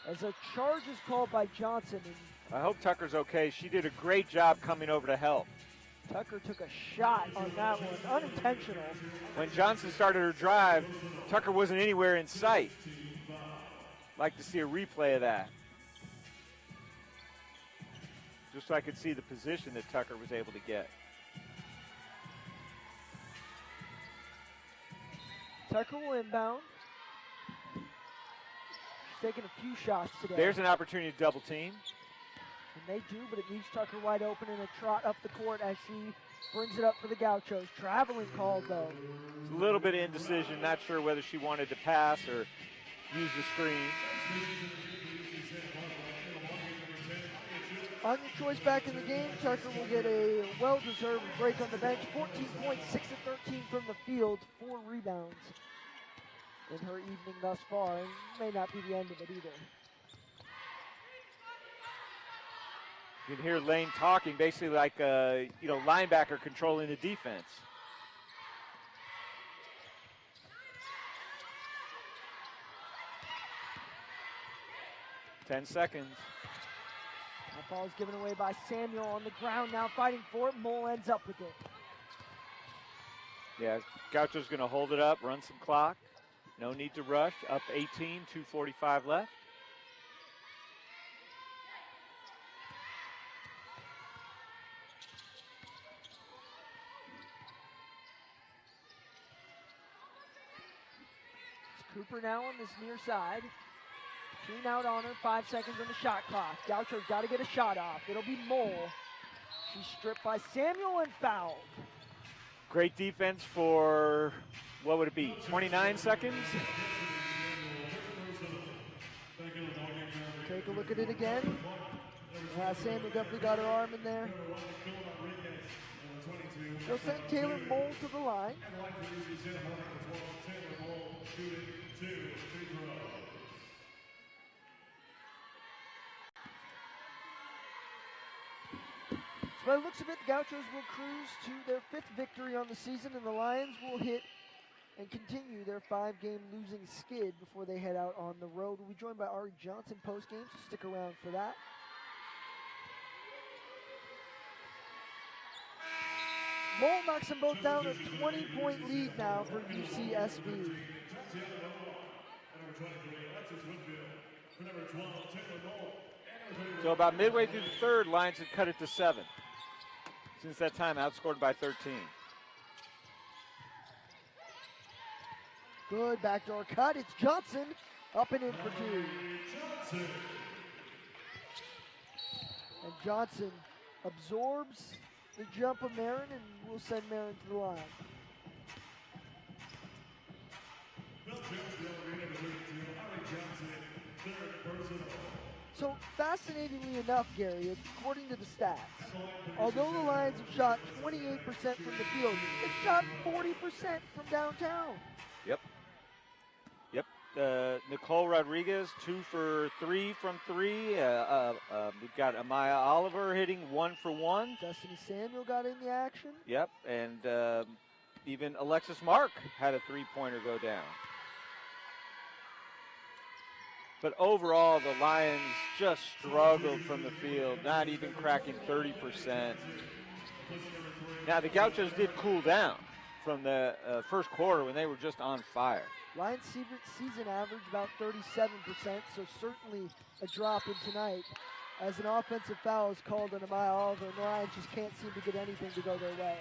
as a charge is called by Johnson. And I hope Tucker's okay. She did a great job coming over to help. Tucker took a shot on that one, unintentional. When Johnson started her drive, Tucker wasn't anywhere in sight. Like to see a replay of that. Just so I could see the position that Tucker was able to get. Tucker will inbound. She's taking a few shots today. There's an opportunity to double team. And they do, but it leaves Tucker wide open in a trot up the court as she brings it up for the Gauchos. Traveling called, though. It's a little bit of indecision. Not sure whether she wanted to pass or use the screen. On your choice back in the game, Tucker will get a well-deserved break on the bench. 14 points, 6 of 13 from the field, 4 rebounds in her evening thus far. And may not be the end of it either. You can hear Lane talking, basically like a linebacker controlling the defense. Ten seconds. That ball is given away by Samuel on the ground now, fighting for it. Mole ends up with it. Yeah, Gaucho's going to hold it up, run some clock. No need to rush. Up 18, 2:45 left. Cooper now on this near side. Keen out on her, 5 seconds on the shot clock. Gaucho's got to get a shot off. It'll be Mole. She's stripped by Samuel and fouled. Great defense for, what would it be, 29 seconds? Take a look at it again. Samuel definitely got her arm in there. They'll send Taylor Mole to the line. So by the looks of it, the Gauchos will cruise to their 5th victory on the season, and the Lions will hit and continue their 5-game losing skid before they head out on the road. We'll be joined by Ari Johnson post-game, so stick around for that. Mole knocks them both down, a 20-point lead now for UCSB. So about midway through the third, Lions had cut it to 7. Since that time, outscored by 13. Good backdoor cut. It's Johnson up and in for 2. And Johnson absorbs the jump of Marin and will send Marin to the line. So fascinatingly enough, Gary, according to the stats, although the Lions have shot 28% from the field, they've shot 40% from downtown. Yep. Nicole Rodriguez, 2 for 3 from 3. We've got Amaya Oliver hitting 1 for 1. Destiny Samuel got in the action. Yep, and even Alexis Mark had a 3-pointer go down. But overall, the Lions just struggled from the field, not even cracking 30%. Now, the Gauchos did cool down from the first quarter when they were just on fire. Lions season average about 37%, so certainly a drop in tonight as an offensive foul is called on Amaya Oliver, and the Lions just can't seem to get anything to go their way.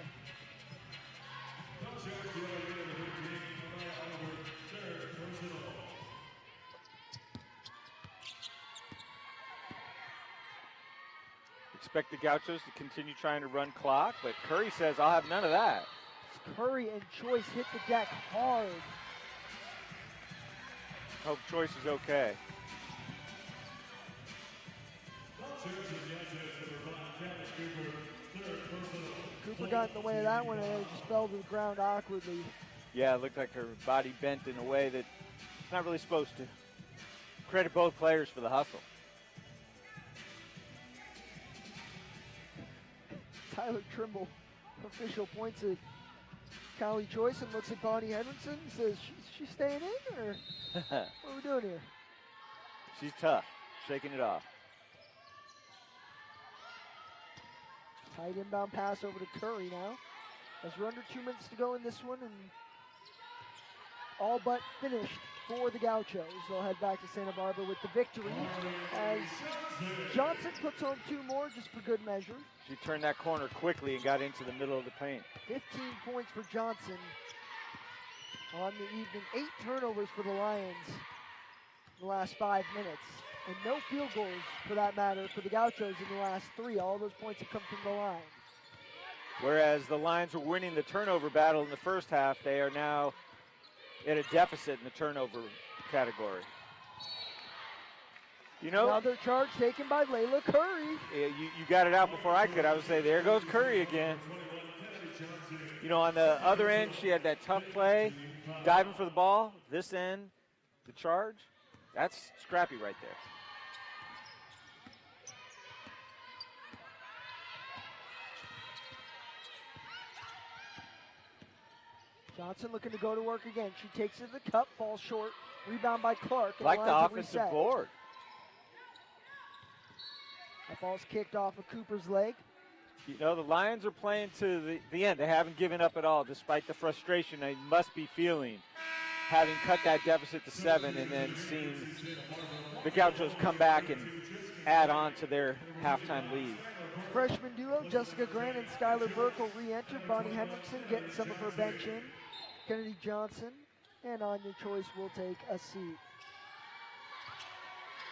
Expect the Gauchos to continue trying to run clock, but Curry says, I'll have none of that. Curry and Choice hit the deck hard. Hope Choice is okay. Cooper got in the way of that one and it just fell to the ground awkwardly. Yeah, it looked like her body bent in a way that it's not really supposed to. Credit both players for the hustle. Tyler Trimble, official, points at Callie Choice and looks at Bonnie Henriksen and says, she's staying in, or what are we doing here? She's tough, shaking it off. Tight inbound pass over to Curry now. As we're under 2 minutes to go in this one, and all but finished for the Gauchos. They'll head back to Santa Barbara with the victory as Johnson puts home 2 more just for good measure. She turned that corner quickly and got into the middle of the paint. 15 points for Johnson on the evening. 8 turnovers for the Lions in the last 5 minutes. And no field goals, for that matter, for the Gauchos in the last 3. All those points have come from the line. Whereas the Lions were winning the turnover battle in the first half, they are now at a deficit in the turnover category. You know, another charge taken by Layla Curry. You got it out before I could. I would say, there goes Curry again. You know, on the other end, she had that tough play, diving for the ball. This end, the charge, that's scrappy right there. Johnson looking to go to work again. She takes it to the cup, falls short. Rebound by Clark. Like the offensive board. That ball's kicked off of Cooper's leg. You know, the Lions are playing to the end. They haven't given up at all, despite the frustration they must be feeling, having cut that deficit to 7 and then seeing the Gauchos come back and add on to their halftime lead. Freshman duo, Jessica Grant and Skylar Burke will re-enter. Bonnie Henriksen getting some of her bench in. Kennedy Johnson and Anya Choice will take a seat.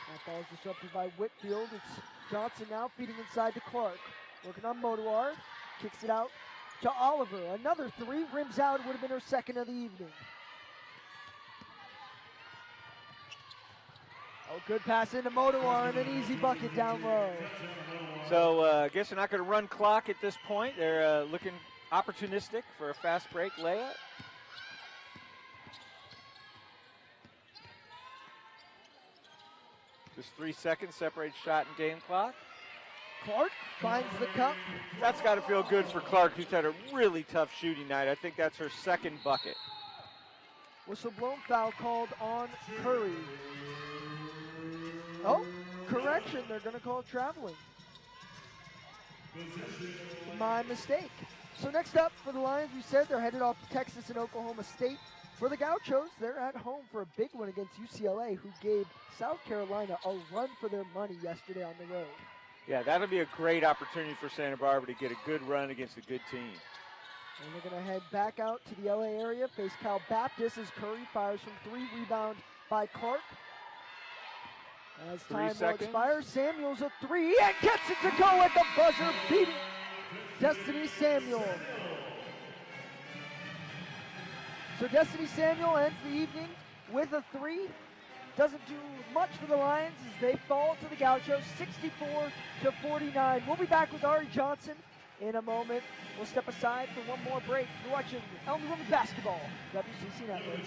That ball is disrupted by Whitfield. It's Johnson now feeding inside to Clark. Working on Moduar. Kicks it out to Oliver. Another 3, rims out. It would have been her second of the evening. Oh, good pass into Moduar and an easy bucket down low. So I guess they're not going to run clock at this point. They're looking opportunistic for a fast break layup. Just 3 seconds separates shot and game clock. Clark finds the cup. That's got to feel good for Clark, who's had a really tough shooting night. I think that's her second bucket. Whistle blown, foul called on Curry. Oh, correction, they're going to call traveling. My mistake. So next up for the Lions, we said they're headed off to Texas and Oklahoma State. For the Gauchos, they're at home for a big one against UCLA, who gave South Carolina a run for their money yesterday on the road. Yeah, that'll be a great opportunity for Santa Barbara to get a good run against a good team. And they're going to head back out to the LA area, face Cal Baptist as Curry fires from 3, rebound by Clark. As time will expire, Samuel's a 3 and gets it to go at the buzzer, beating Destiny Samuel. So Destiny Samuel ends the evening with a 3. Doesn't do much for the Lions as they fall to the Gauchos, 64-49. We'll be back with Ari Johnson in a moment. We'll step aside for one more break. You're watching LMU Women's Basketball, WCC Network.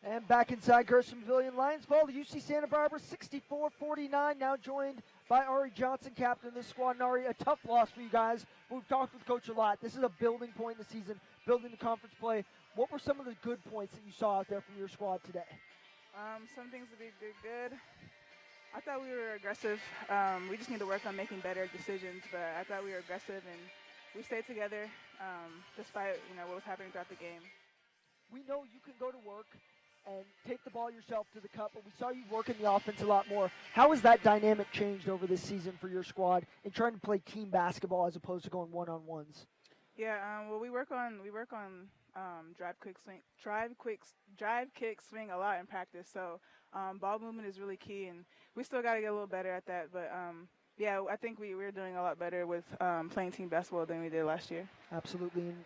And back inside Gershon Pavilion, Lions fall to UC Santa Barbara, 64-49. Now joined by Ari Johnson, captain of this squad. And Ari, a tough loss for you guys. We've talked with Coach a lot. This is a building point in the season, building the conference play. What were some of the good points that you saw out there from your squad today? Some things that we did good. I thought we were aggressive. We just need to work on making better decisions, but I thought we were aggressive and we stayed together despite what was happening throughout the game. We know you can go to work and take the ball yourself to the cup, but we saw you work in the offense a lot more. How has that dynamic changed over this season for your squad in trying to play team basketball as opposed to going one-on-ones? Yeah, well, we work on drive, kick, swing a lot in practice. So ball movement is really key, and we still got to get a little better at that. But yeah, I think we're doing a lot better with playing team basketball than we did last year. Absolutely. And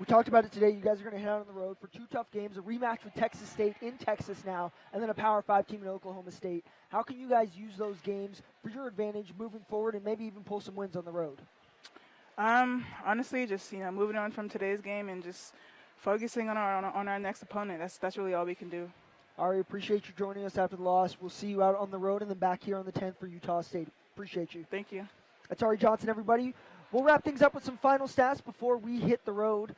we talked about it today. You guys are going to head out on the road for 2 tough games, a rematch with Texas State in Texas now, and then a Power 5 team in Oklahoma State. How can you guys use those games for your advantage moving forward and maybe even pull some wins on the road? Honestly, just moving on from today's game and just focusing on our next opponent. That's really all we can do. Ari, appreciate you joining us after the loss. We'll see you out on the road and then back here on the 10th for Utah State. Appreciate you. Thank you. That's Ari Johnson, everybody. We'll wrap things up with some final stats before we hit the road.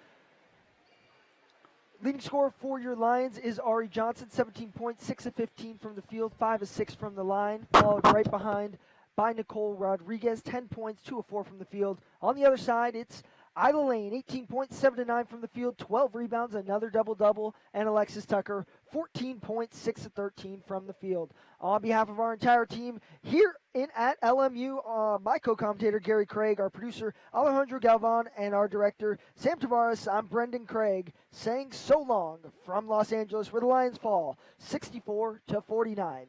Leading scorer for your Lions is Ari Johnson, 17 points, 6 of 15 from the field, 5 of 6 from the line, followed right behind by Nicole Rodriguez, 10 points, 2 of 4 from the field. On the other side, it's Isla Lane, 18 points, 7 to 9 from the field, 12 rebounds, another double-double, and Alexis Tucker, 14 points, 6 to 13 from the field. On behalf of our entire team here at LMU, my co-commentator Gary Craig, our producer Alejandro Galvan, and our director Sam Tavares, I'm Brendan Craig, saying so long from Los Angeles, where the Lions fall 64-49.